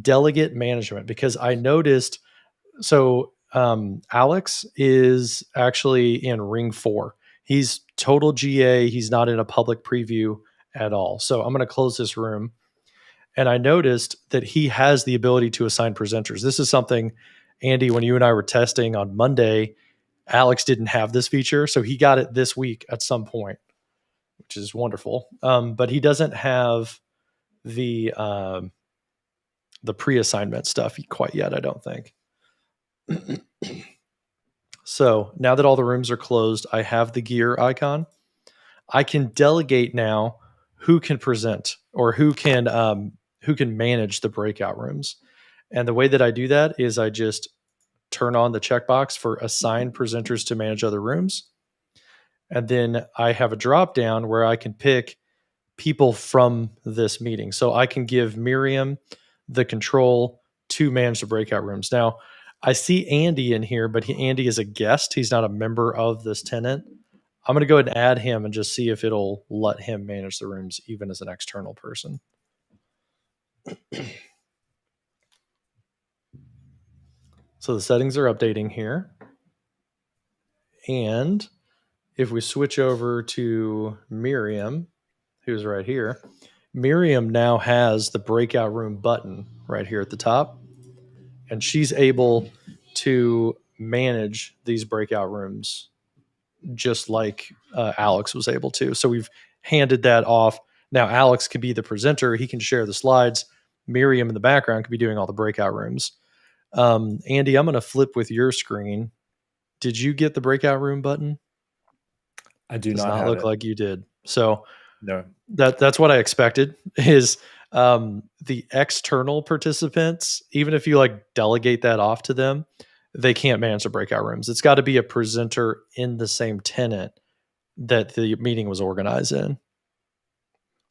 delegate management, because I noticed, so Alex is actually in ring 4. He's total GA. He's not in a public preview at all. So I'm going to close this room. And I noticed that he has the ability to assign presenters. This is something, Andy, when you and I were testing on Monday, Alex didn't have this feature. So he got it this week at some point, which is wonderful. But he doesn't have the pre-assignment stuff quite yet, I don't think. So now that all the rooms are closed, I have the gear icon. I can delegate now who can present or who can manage the breakout rooms. And the way that I do that is I just turn on the checkbox for assign presenters to manage other rooms. And then I have a drop down where I can pick people from this meeting. So I can give Miriam the control to manage the breakout rooms. Now, I see Andy in here, but Andy is a guest. He's not a member of this tenant. I'm going to go ahead and add him and just see if it'll let him manage the rooms even as an external person. So the settings are updating here. And if we switch over to Miriam, who's right here, Miriam now has the breakout room button right here at the top. And she's able to manage these breakout rooms just like Alex was able to. So we've handed that off. Now Alex can be the presenter. He can share the slides. Miriam in the background could be doing all the breakout rooms. Andy, I'm going to flip with your screen. Did you get the breakout room button?
I do
Does
not
not
have
look
it.
like you did. So
No.
that's what I expected is the external participants, even if you like delegate that off to them, they can't manage the breakout rooms. It's got to be a presenter in the same tenant that the meeting was organized in.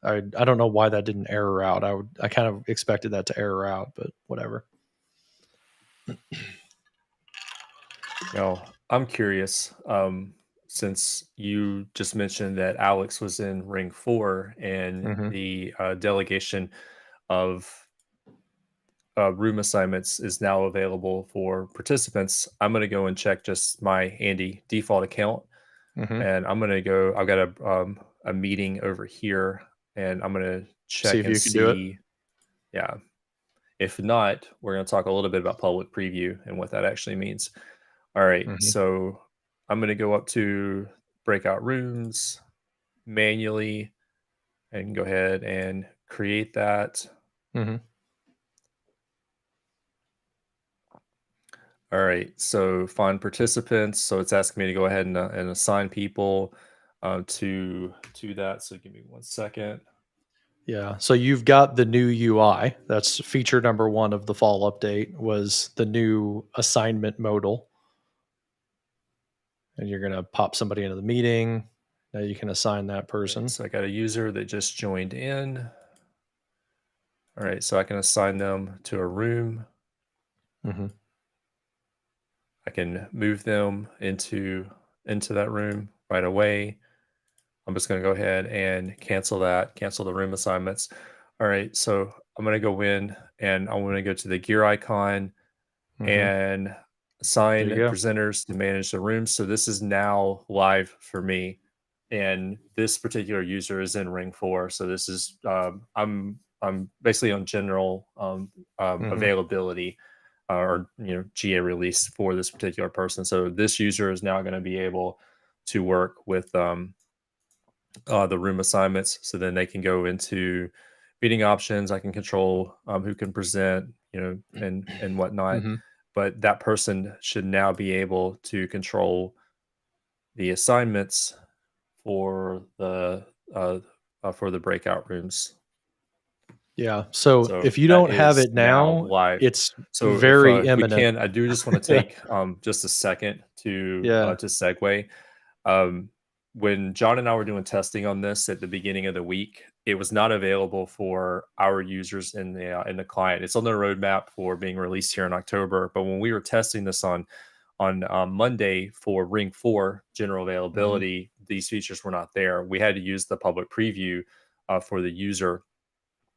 I don't know why that didn't error out. I kind of expected that to error out, but whatever.
Now, I'm curious, since you just mentioned that Alex was in Ring 4 and
Hmm.
the delegation of room assignments is now available for participants, I'm going to go and check just my Andy default account.
Hmm.
And I'm going to go, I've got a meeting over here, and I'm going to
See
check
if
and
you can do it.
see. Yeah. If not, we're going to talk a little bit about public preview and what that actually means. All right.
Hmm.
So I'm going to go up to breakout rooms manually and go ahead and create that.
Hmm.
All right. So find participants. So it's asking me to go ahead and assign people to that. So give me 1 second.
Yeah. So you've got the new UI. That's feature number one of the fall update was the new assignment modal. And you're going to pop somebody into the meeting. Now you can assign that
All right.
person.
So I got a user that just joined in. All right. So I can assign them to a room.
Hmm.
I can move them into that room right away. I'm just going to go ahead and cancel that, cancel the room assignments. All right, so I'm going to go in and I'm going to go to the gear icon
Hmm.
and
There
assign
you go.
presenters to manage the room. So this is now live for me, and this particular user is in Ring 4. So this is I'm basically on general
Hmm.
availability or GA release for this particular person. So this user is now going to be able to work with the room assignments. So then they can go into meeting options. I can control who can present, and whatnot.
Hmm.
But that person should now be able to control the assignments for uh, for the breakout rooms.
Yeah. So
So
if you
that
don't have
is
it
now
now,
live.
it's
So
very
if we
imminent.
can, I do just want to
Yeah.
take just a second
Yeah.
to segue. Um, when John and I were doing testing on this at the beginning of the week, it was not available for our users in the client. It's on the roadmap for being released here in October. But when we were testing this on Monday for Ring 4 general
Hmm.
availability, these features were not there. We had to use the public preview for the user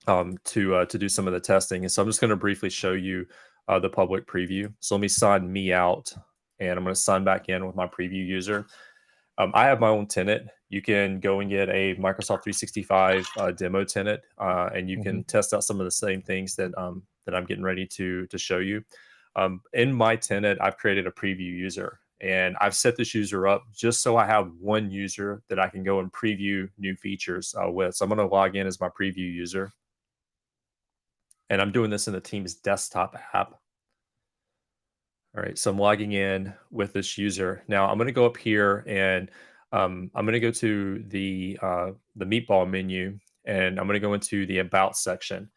to do some of the testing. And so I'm just going to briefly show you the public preview. So let me sign me out, and I'm going to sign back in with my preview user. I have my own tenant. You can go and get a Microsoft 365 demo tenant, and you
Hmm.
can test out some of the same things that I'm getting ready to show you. In my tenant, I've created a preview user, and I've set this user up just so I have one user that I can go and preview new features with. So I'm going to log in as my preview user, and I'm doing this in the Teams desktop app. All right, so I'm logging in with this user. Now I'm going to go up here and I'm going to go to the meatball menu, and I'm going to go into the About section.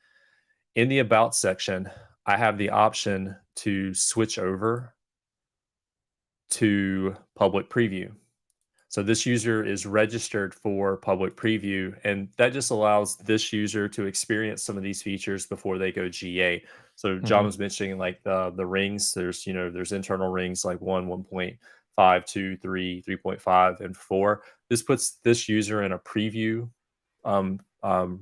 In the About section, I have the option to switch over to public preview. So this user is registered for public preview, and that just allows this user to experience some of these features before they go GA. So John
Hmm.
was mentioning like the rings. There's internal rings like 1.5, 2, 3, 3.5, and 4. This puts this user in a preview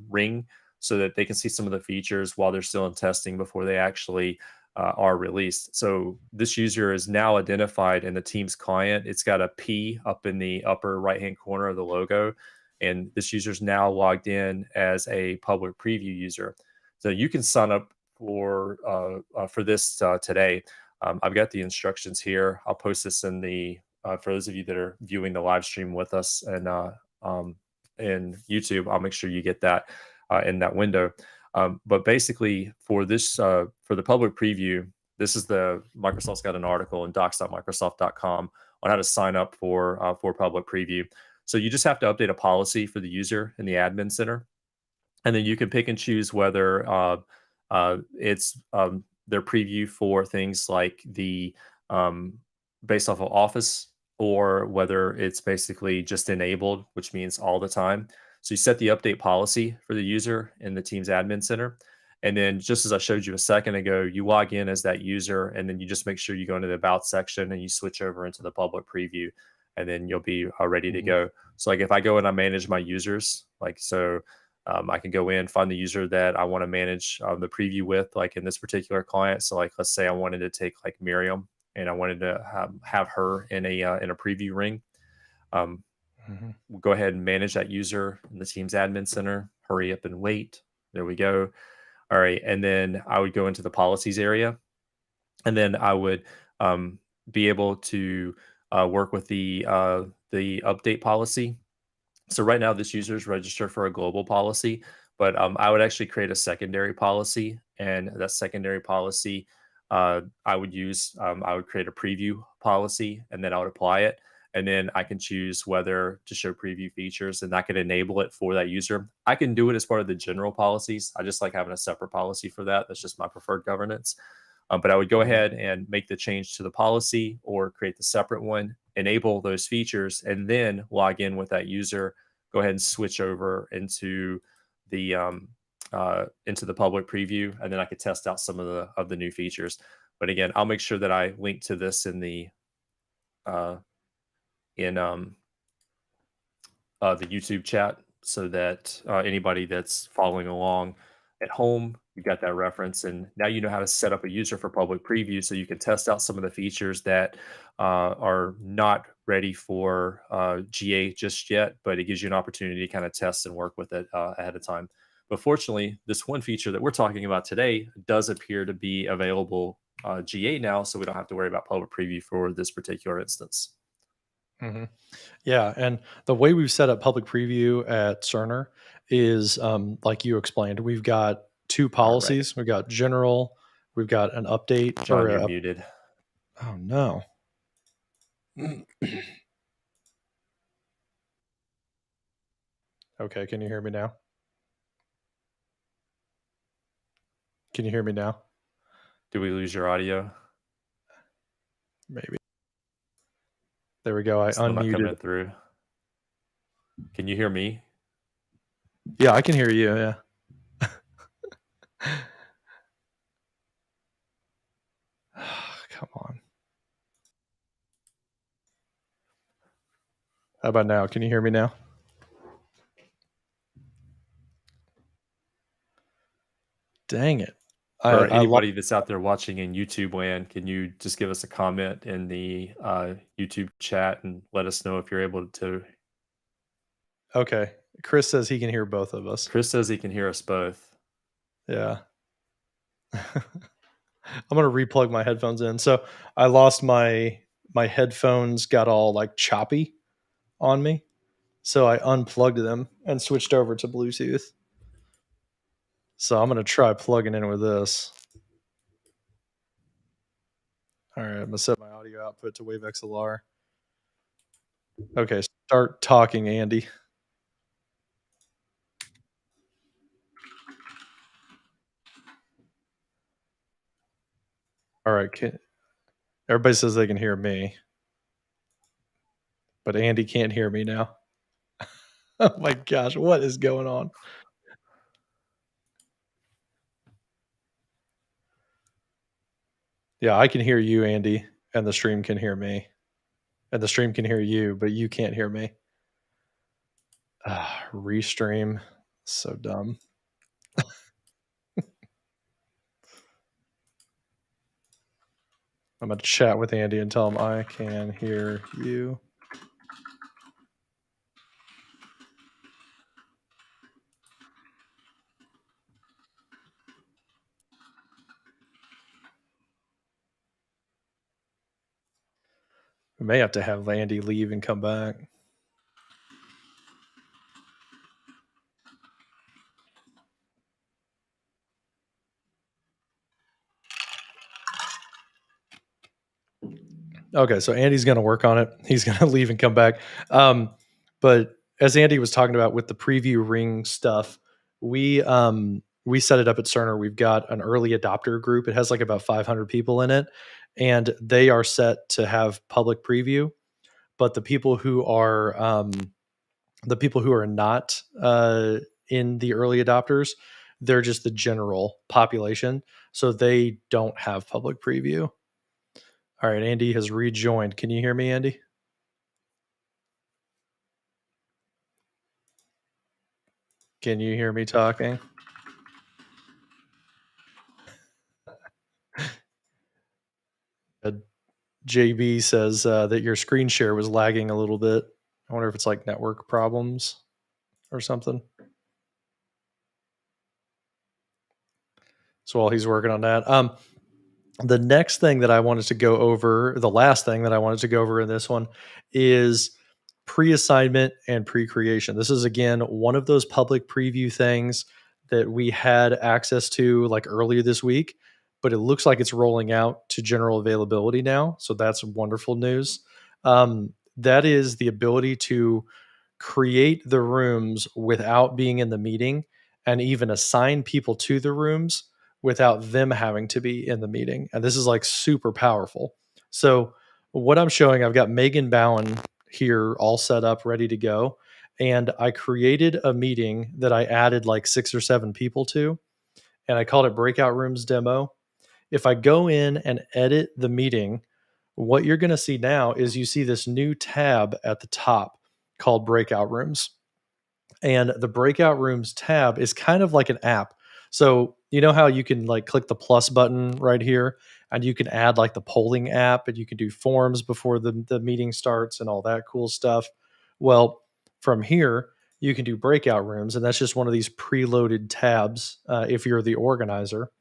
ring so that they can see some of the features while they're still in testing before they actually are released. So this user is now identified in the Teams client. It's got a P up in the upper right hand corner of the logo. And this user is now logged in as a public preview user. So you can sign up for this today. I've got the instructions here. I'll post this in the for those of you that are viewing the live stream with us and in YouTube. I'll make sure you get that in that window. But basically, for the public preview, this is the Microsoft's got an article in docs.microsoft.com on how to sign up for public preview. So you just have to update a policy for the user in the admin center, and then you can pick and choose whether it's their preview for things like the um, based off of Office, or whether it's basically just enabled, which means all the time. So you set the update policy for the user in the Teams admin center. And then just as I showed you a second ago, you log in as that user, and then you just make sure you go into the About section and you switch over into the public preview, and then you'll be ready to go. So like if I go and I manage my users, like I can go in, find the user that I want to manage the preview with, like in this particular client. So like, let's say I wanted to take like Miriam and I wanted to have her in a preview ring. We'll go ahead and manage that user in the Teams admin center. Hurry up and wait. There we go. All right. And then I would go into the policies area, and then I would be able to work with the update policy. So right now, this user is registered for a global policy, but I would actually create a secondary policy, and that secondary policy I would use. I would create a preview policy, and then I would apply it, and then I can choose whether to show preview features, and I can enable it for that user. I can do it as part of the general policies. I just like having a separate policy for that. That's just my preferred governance. But I would go ahead and make the change to the policy or create the separate one, enable those features, and then log in with that user. Go ahead and switch over into the public preview, and then I could test out some of the new features. But again, I'll make sure that I link to this in the YouTube chat, so that anybody that's following along at home, you got that reference, and now you know how to set up a user for public preview, so you can test out some of the features that are not ready for GA just yet, but it gives you an opportunity to kind of test and work with it ahead of time. But fortunately, this one feature that we're talking about today does appear to be available GA now, so we don't have to worry about public preview for this particular instance.
Yeah, and the way we've set up public preview at Cerner is like you explained. We've got two policies. We've got general. We've got an update.
John, you're muted.
Oh no. Okay, can you hear me now? Can you hear me now?
Do we lose your audio?
Maybe. There we go. I
Still
unmuted.
not coming through. Can you hear me?
Yeah, I can hear you. Yeah. Come on. How about now? Can you hear me now? Dang it.
For anybody that's out there watching in YouTube land, can you just give us a comment in the YouTube chat and let us know if you're able to?
Okay. Chris says he can hear both of us.
Chris says he can hear us both.
Yeah. I'm going to replug my headphones in. So I lost my headphones, got all like choppy on me. So I unplugged them and switched over to Bluetooth. So I'm going to try plugging in with this. All right, I'm going to set my audio output to Wave XLR. Okay, start talking, Andy. All right, everybody says they can hear me, but Andy can't hear me now. Oh my gosh, what is going on? Yeah, I can hear you, Andy, and the stream can hear me. And the stream can hear you, but you can't hear me. Restream. So dumb. I'm going to chat with Andy and tell him I can hear you. We may have to have Andy leave and come back. Okay, so Andy's going to work on it. He's going to leave and come back. But as Andy was talking about with the preview ring stuff, we set it up at Cerner. We've got an early adopter group. It has like about 500 people in it, and they are set to have public preview. But the people who are The people who are not in the early adopters, they're just the general population. So they don't have public preview. All right, Andy has rejoined. Can you hear me, Andy? Can you hear me talking? JB says that your screen share was lagging a little bit. I wonder if it's like network problems or something. So while he's working on that, the next thing that I wanted to go over, the last thing that I wanted to go over in this one is pre-assignment and pre-creation. This is again one of those public preview things that we had access to like earlier this week, but it looks like it's rolling out to general availability now. So that's wonderful news. That is the ability to create the rooms without being in the meeting and even assign people to the rooms without them having to be in the meeting. And this is like super powerful. So, what I'm showing, I've got Megan Bowen here all set up, ready to go. And I created a meeting that I added like 6 or 7 people to, and I called it Breakout Rooms Demo. If I go in and edit the meeting, what you're going to see now is you see this new tab at the top called Breakout Rooms. And the Breakout Rooms tab is kind of like an app. So, you know how you can like click the plus button right here and you can add like the polling app and you can do forms before the meeting starts and all that cool stuff. Well, from here, you can do breakout rooms, and that's just one of these preloaded tabs if you're the organizer.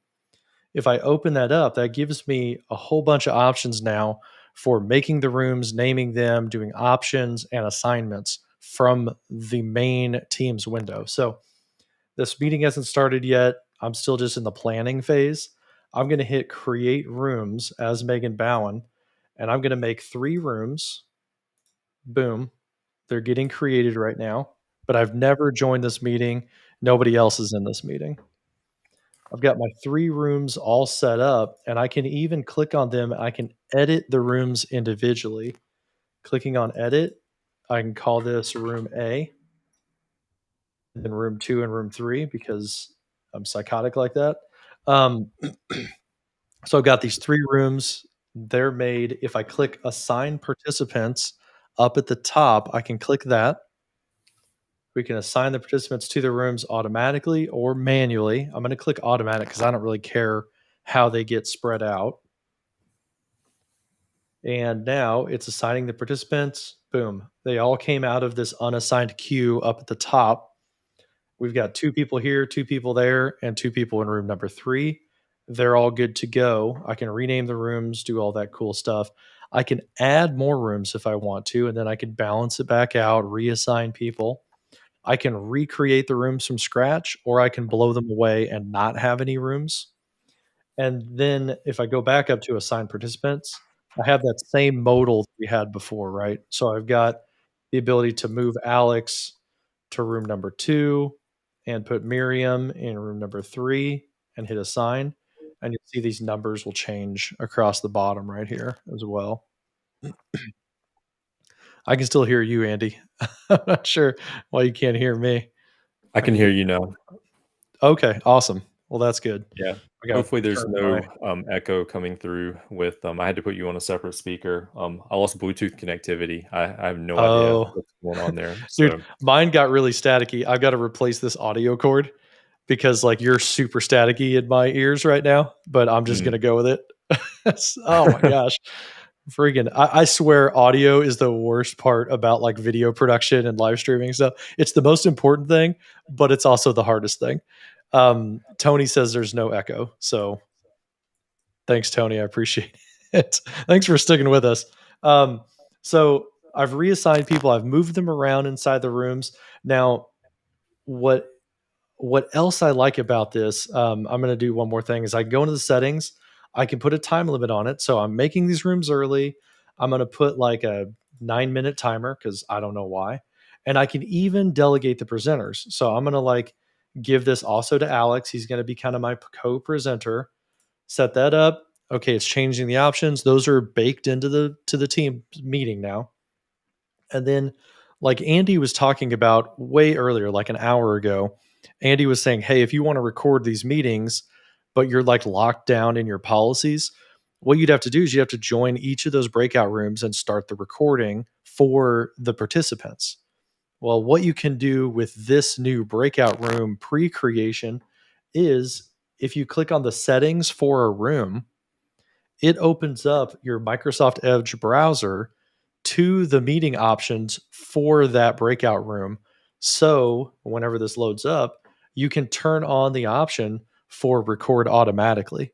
If I open that up, that gives me a whole bunch of options now for making the rooms, naming them, doing options and assignments from the main Teams window. So this meeting hasn't started yet. I'm still just in the planning phase. I'm going to hit create rooms as Megan Bowen, and I'm going to make 3 rooms. Boom. They're getting created right now, but I've never joined this meeting. Nobody else is in this meeting. I've got my 3 rooms all set up, and I can even click on them. I can edit the rooms individually. Clicking on edit, I can call this room A, and then room 2 and room 3 because I'm psychotic like that. Um, so I've got these 3 rooms. They're made. If I click assign participants up at the top, I can click that. We can assign the participants to the rooms automatically or manually. I'm going to click automatic because I don't really care how they get spread out. And now it's assigning the participants. Boom. They all came out of this unassigned queue up at the top. We've got 2 people here, 2 people there, and 2 people in room number 3. They're all good to go. I can rename the rooms, do all that cool stuff. I can add more rooms if I want to, and then I can balance it back out, reassign people. I can recreate the rooms from scratch, or I can blow them away and not have any rooms. And then if I go back up to assign participants, I have that same modal we had before, right? So I've got the ability to move Alex to room number 2 and put Miriam in room number 3 and hit assign. And you'll see these numbers will change across the bottom right here as well. I can still hear you, Andy. I'm not sure why you can't hear me.
I can hear you now.
Okay, awesome. Well, that's good.
Yeah.
I got
Hopefully there's
turn
no
my
echo coming through with I had to put you on a separate speaker. I lost Bluetooth connectivity. I have no idea
Oh,
what's going on there.
dude,
So
mine got really staticky. I've got to replace this audio cord because like you're super staticky in my ears right now, but I'm just
mm.
gonna go with it. Oh my gosh. Freaking I swear audio is the worst part about like video production and live streaming stuff. It's the most important thing, but it's also the hardest thing. Tony says there's no echo. So thanks, Tony. I appreciate it. Thanks for sticking with us. Um, so I've reassigned people. I've moved them around inside the rooms. Now, what what else I like about this? I'm going to do one more thing. Is I go into the settings. I can put a time limit on it. So I'm making these rooms early. I'm going to put like a 9-minute timer because I don't know why, and I can even delegate the presenters. So I'm going to like give this also to Alex. He's going to be kind of my co-presenter. Set that up. Okay, it's changing the options. Those are baked into the team meeting now. And then like Andy was talking about way earlier, like an hour ago. Andy was saying, hey, if you want to record these meetings, but you're like locked down in your policies, what you'd have to do is you have to join each of those breakout rooms and start the recording for the participants. Well, what you can do with this new breakout room pre-creation is if you click on the settings for a room, it opens up your Microsoft Edge browser to the meeting options for that breakout room. So whenever this loads up, you can turn on the option for record automatically.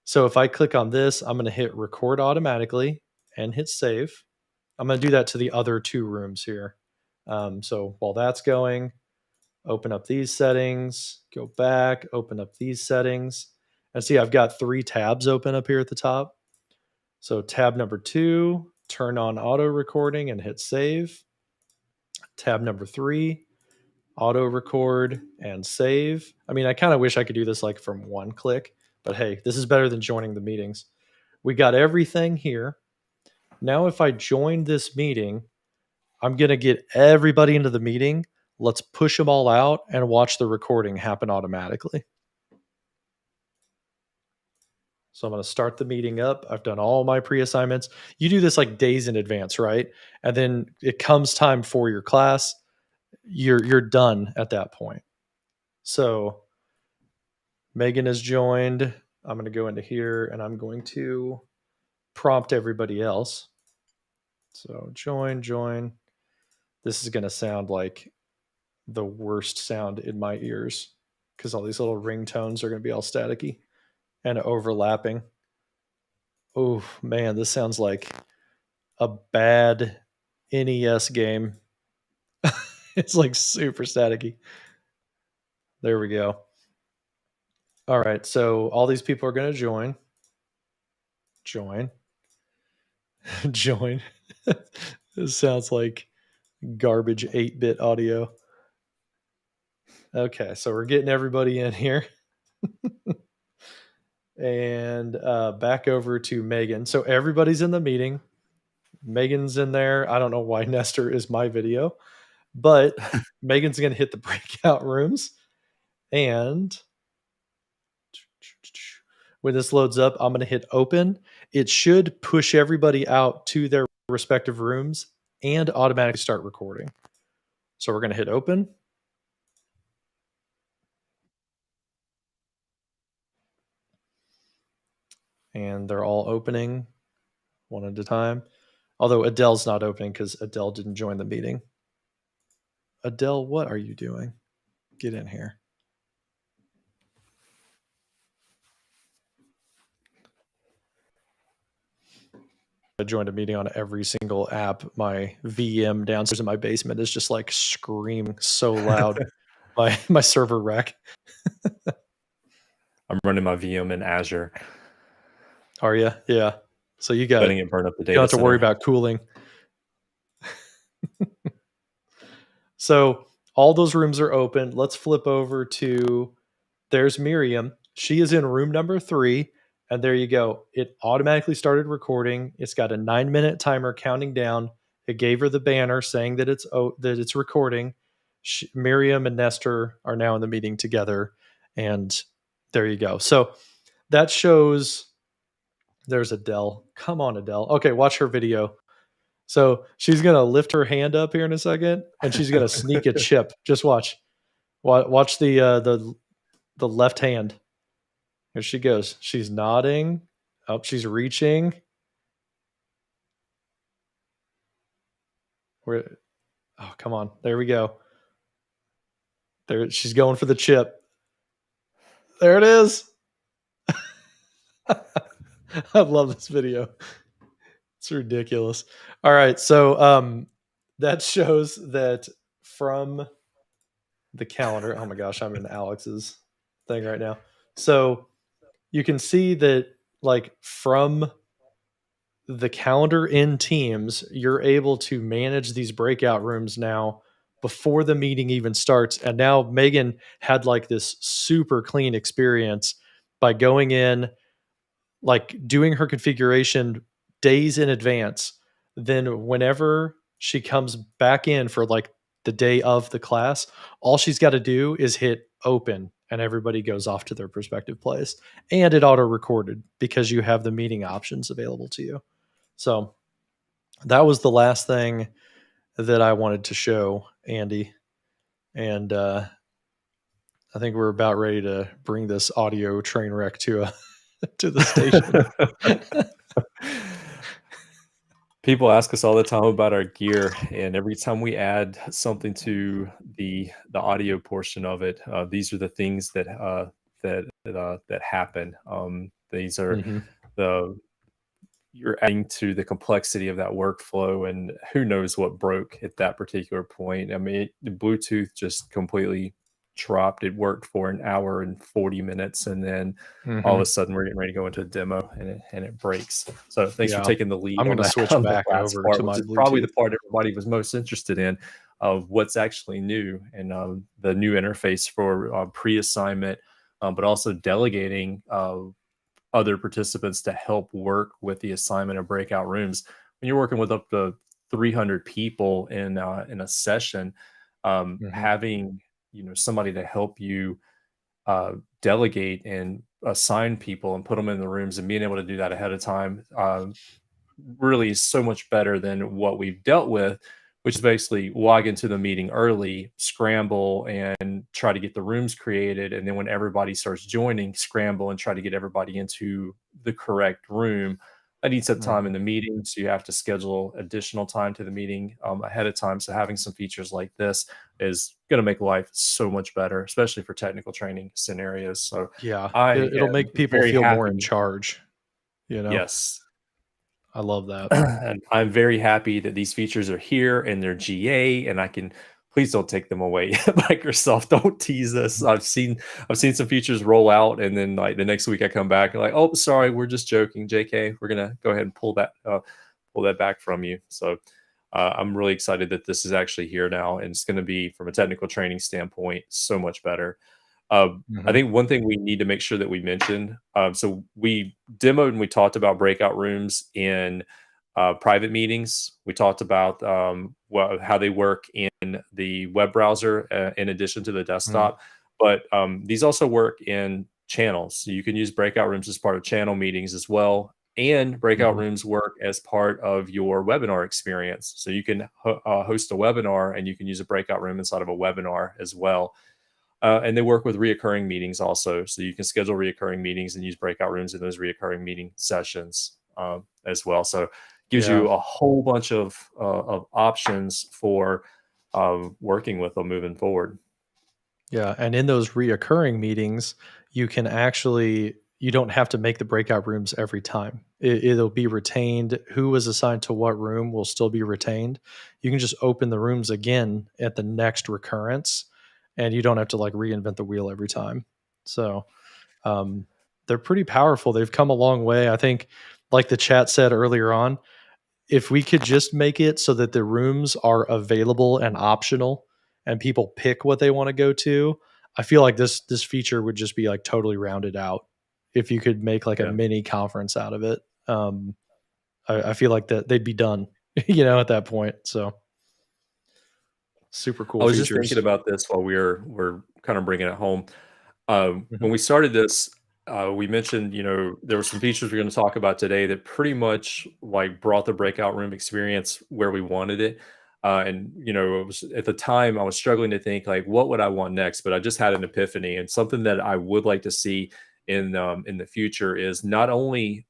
So if I click on this, I'm going to hit record automatically and hit save. I'm going to do that to the other two rooms here. So while that's going, open up these settings, go back, open up these settings. And see, I've got 3 tabs open up here at the top. So tab number 2, turn on auto recording and hit save. Tab number 3, auto record and save. I mean, I kind of wish I could do this like from one click, but hey, this is better than joining the meetings. We got everything here. Now, if I join this meeting, I'm going to get everybody into the meeting. Let's push them all out and watch the recording happen automatically. So I'm going to start the meeting up. I've done all my pre-assignments. You do this like days in advance, right? And then it comes time for your class. You're done at that point. So Megan has joined. I'm going to go into here and I'm going to prompt everybody else. So join. This is going to sound like the worst sound in my ears because all these little ringtones are going to be all staticky and overlapping. Oh man, this sounds like a bad NES game. It's like super staticky. There we go. All right, so all these people are going to join. Join. This sounds like garbage 8-bit audio. Okay, so we're getting everybody in here. And back over to Megan. So everybody's in the meeting. Megan's in there. I don't know why Nestor is my video, but Megan's going to hit the breakout rooms. And when this loads up, I'm going to hit open. It should push everybody out to their respective rooms and automatically start recording. So we're going to hit open. And they're all opening one at a time. Although Adele's not opening because Adele didn't join the meeting. Adele, what are you doing? Get in here. I joined a meeting on every single app. My VM downstairs in my basement is just like screaming so loud. my server rack.
I'm running my VM in Azure.
Are you? Yeah. So you got
letting it burn up the data.
You don't have to worry about cooling. So all those rooms are open. Let's flip over to, there's Miriam. She is in room number 3. And there you go. It automatically started recording. It's got a 9-minute timer counting down. It gave her the banner saying that it's recording. Miriam and Nestor are now in the meeting together. And there you go. So that shows, there's Adele. Come on, Adele. Okay, watch her video. So she's going to lift her hand up here in a second, and she's going to sneak a chip. Just watch. Watch the left hand. Here she goes. She's nodding. Oh, she's reaching. Where? Oh, come on. There we go. There, she's going for the chip. There it is. I love this video. It's ridiculous. All right, so that shows that from the calendar. Oh my gosh, I'm in Alex's thing right now. So you can see that like from the calendar in Teams, you're able to manage these breakout rooms now before the meeting even starts. And now Megan had like this super clean experience by going in, like doing her configuration days in advance. Then whenever she comes back in for like the day of the class. All she's got to do is hit open and everybody goes off to their respective place. And it auto recorded because you have the meeting options available to you. So that was the last thing that I wanted to show, Andy. And I think we're about ready to bring this audio train wreck to a to the station.
People ask us all the time about our gear, and every time we add something to the audio portion of it, these are the things that happen. These are
Mm-hmm.
the you're adding to the complexity of that workflow, and who knows what broke at that particular point. I mean, the Bluetooth just completely dropped. It worked for an hour and 40 minutes, and then all of
Mm-hmm.
a sudden we're getting ready to go into a demo, and it breaks. So thanks for
Yeah.
taking the lead
I'm
on
going to
that
switch
on the
back
last
over to
part, which
my
is probably the
Bluetooth.
part everybody was most interested in, of what's actually new, and the new interface for pre-assignment, but also delegating other participants to help work with the assignment of breakout rooms. When you're working with up to 300 people in a session,
Mm-hmm.
having somebody to help you delegate and assign people and put them in the rooms, and being able to do that ahead of time really is so much better than what we've dealt with, which is basically log into the meeting early, scramble, and try to get the rooms created. And then when everybody starts joining, scramble and try to get everybody into the correct room. That eats up time
Mm-hmm.
in the meeting. So you have to schedule additional time to the meeting ahead of time. So having some features like this is going to make life so much better, especially for technical training scenarios. So
Yeah.
I
It'll
am
make people
very
feel more in
happy.
charge. You know,
Yes.
I love that.
And I'm very happy that these features are here and they're GA, and I can please don't take them away. Microsoft, don't tease us. I've seen some features roll out, and then like the next week I come back and like, oh, sorry, we're just joking, JK. We're gonna go ahead and pull that back from you. So I'm really excited that this is actually here now, and it's going to be, from a technical training standpoint, so much better. I
Mm-hmm.
think one thing we need to make sure that we mention, so we demoed and we talked about breakout rooms in private meetings. We talked about how they work in the web browser in addition to the
Mm-hmm.
desktop. But these also work in channels. So you can use breakout rooms as part of channel meetings as well. And breakout
Mm-hmm.
rooms work as part of your webinar experience. So you can host a webinar, and you can use a breakout room inside of a webinar as well. And they work with reoccurring meetings also. So you can schedule reoccurring meetings and use breakout rooms in those reoccurring meeting sessions as well. So it gives
Yeah.
you a whole bunch of options for working with them moving forward.
Yeah, and in those reoccurring meetings, you can actually you don't have to make the breakout rooms every time. It'll be retained. Who was assigned to what room will still be retained. You can just open the rooms again at the next recurrence, and you don't have to like reinvent the wheel every time. So um, they're pretty powerful. They've come a long way. I think, like the chat said earlier on, if we could just make it so that the rooms are available and optional and people pick what they want to go to, I feel like this feature would just be like totally rounded out if you could make like a
Yeah.
mini conference out of it. I feel like that they'd be done, at that point. So super
I
cool
was just thinking
features.
about this while we're kind of bringing it home.
Mhm.
When we started this, we mentioned, there were some features we're going to talk about today that pretty much like brought the breakout room experience where we wanted it. And it was, at the time I was struggling to think like, what would I want next? But I just had an epiphany, and something that I would like to see in the future is not only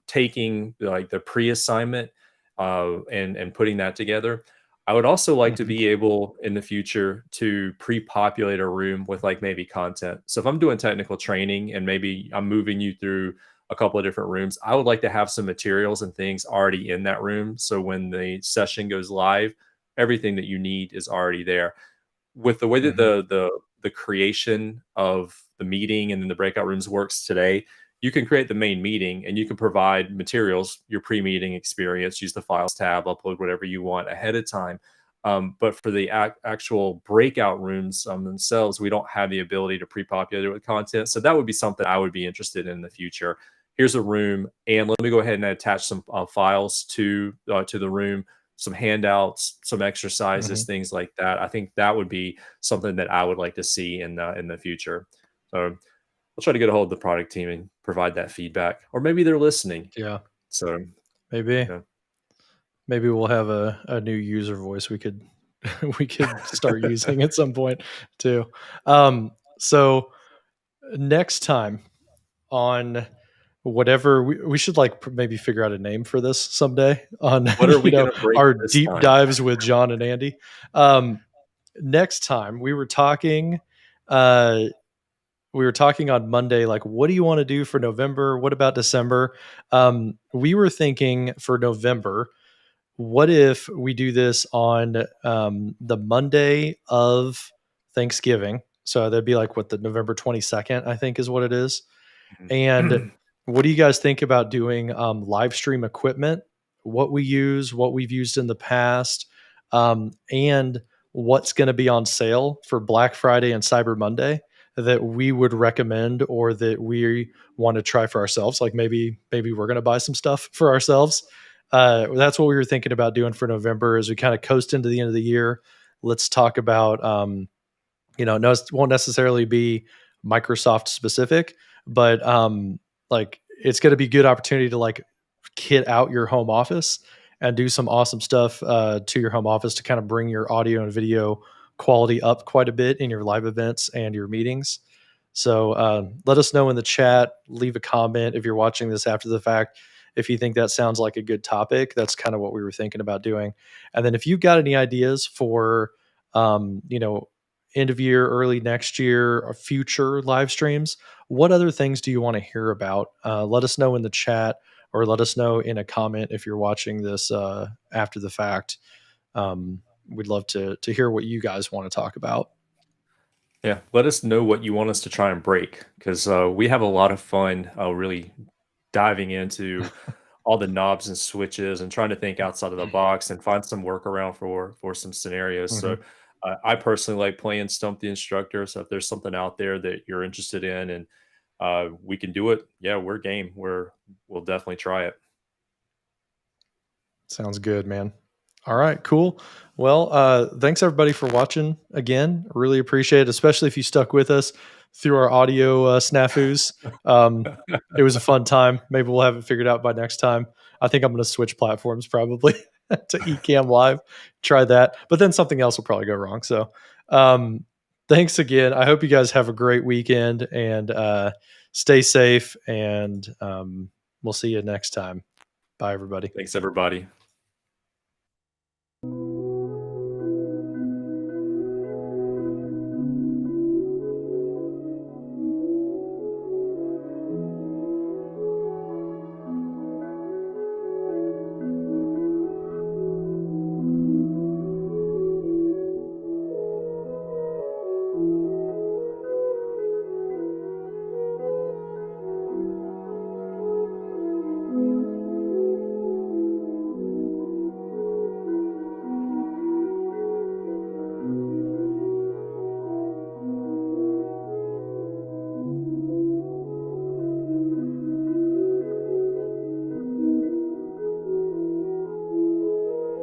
taking like the pre-assignment and putting that together. I would also like to
Mhm.
be able in the future to pre-populate a room with like maybe content. So if I'm doing technical training and maybe I'm moving you through a couple of different rooms, I would like to have some materials and things already in that room. So when the session goes live, everything that you need is already there. With the way that
Mhm.
the creation of the meeting and then the breakout rooms works today, you can create the main meeting and you can provide materials, your pre-meeting experience, use the files tab, upload whatever you want ahead of time. But for the actual breakout rooms themselves, we don't have the ability to pre-populate it with content. So that would be something I would be interested in the future, here's a room, and let me go ahead and attach some files to the room, some handouts, some exercises, things like that. I think that would be something that I would like to see in the future. So I'll try to get a hold of the product team and provide that feedback, or maybe they're listening.
Yeah,
So
maybe
yeah.
maybe we'll have a new user voice we could we could start using at some point too. So next time on whatever we should like maybe figure out a name for this someday on
What are we gonna break
our
this
deep
time?
dives with John and Andy. Next time uh we were talking on Monday, like, what do you want to do for November? What about December? We were thinking for November, what if we do this on the Monday of Thanksgiving? So that'd be like what, the November 22nd, I think is what it is. And
Mhm.
what do you guys think about doing live stream equipment? What we use, what we've used in the past, and what's going to be on sale for Black Friday and Cyber Monday that we would recommend or that we want to try for ourselves. Like maybe we're going to buy some stuff for ourselves. That's what we were thinking about doing for November as we kind of coast into the end of the year. Let's talk about no, it won't necessarily be Microsoft specific, but like it's going to be a good opportunity to like kit out your home office and do some awesome stuff to your home office to kind of bring your audio and video quality up quite a bit in your live events and your meetings. So let us know in the chat, leave a comment if you're watching this after the fact. If you think that sounds like a good topic, that's kind of what we were thinking about doing. And then if you've got any ideas for, um, you know, end of year, early next year, or future live streams, what other things do you want to hear about? Let us know in the chat or let us know in a comment if you're watching this after the fact. We'd love to hear what you guys want to talk about.
Yeah, let us know what you want us to try and break, because we have a lot of fun really diving into all the knobs and switches and trying to think outside of the box and find some workaround for some scenarios. So
Mhm.
I personally like playing Stump the Instructor. So if there's something out there that you're interested in and we can do it, yeah, we're game. We'll definitely try it.
Sounds good, man. All right, cool. Well, thanks everybody for watching again. Really appreciate it, especially if you stuck with us through our audio snafus. It was a fun time. Maybe we'll have it figured out by next time. I think I'm going to switch platforms probably to Ecamm Live. Try that, but then something else will probably go wrong. So, um, thanks again. I hope you guys have a great weekend and stay safe. And we'll see you next time. Bye, everybody.
Thanks, everybody.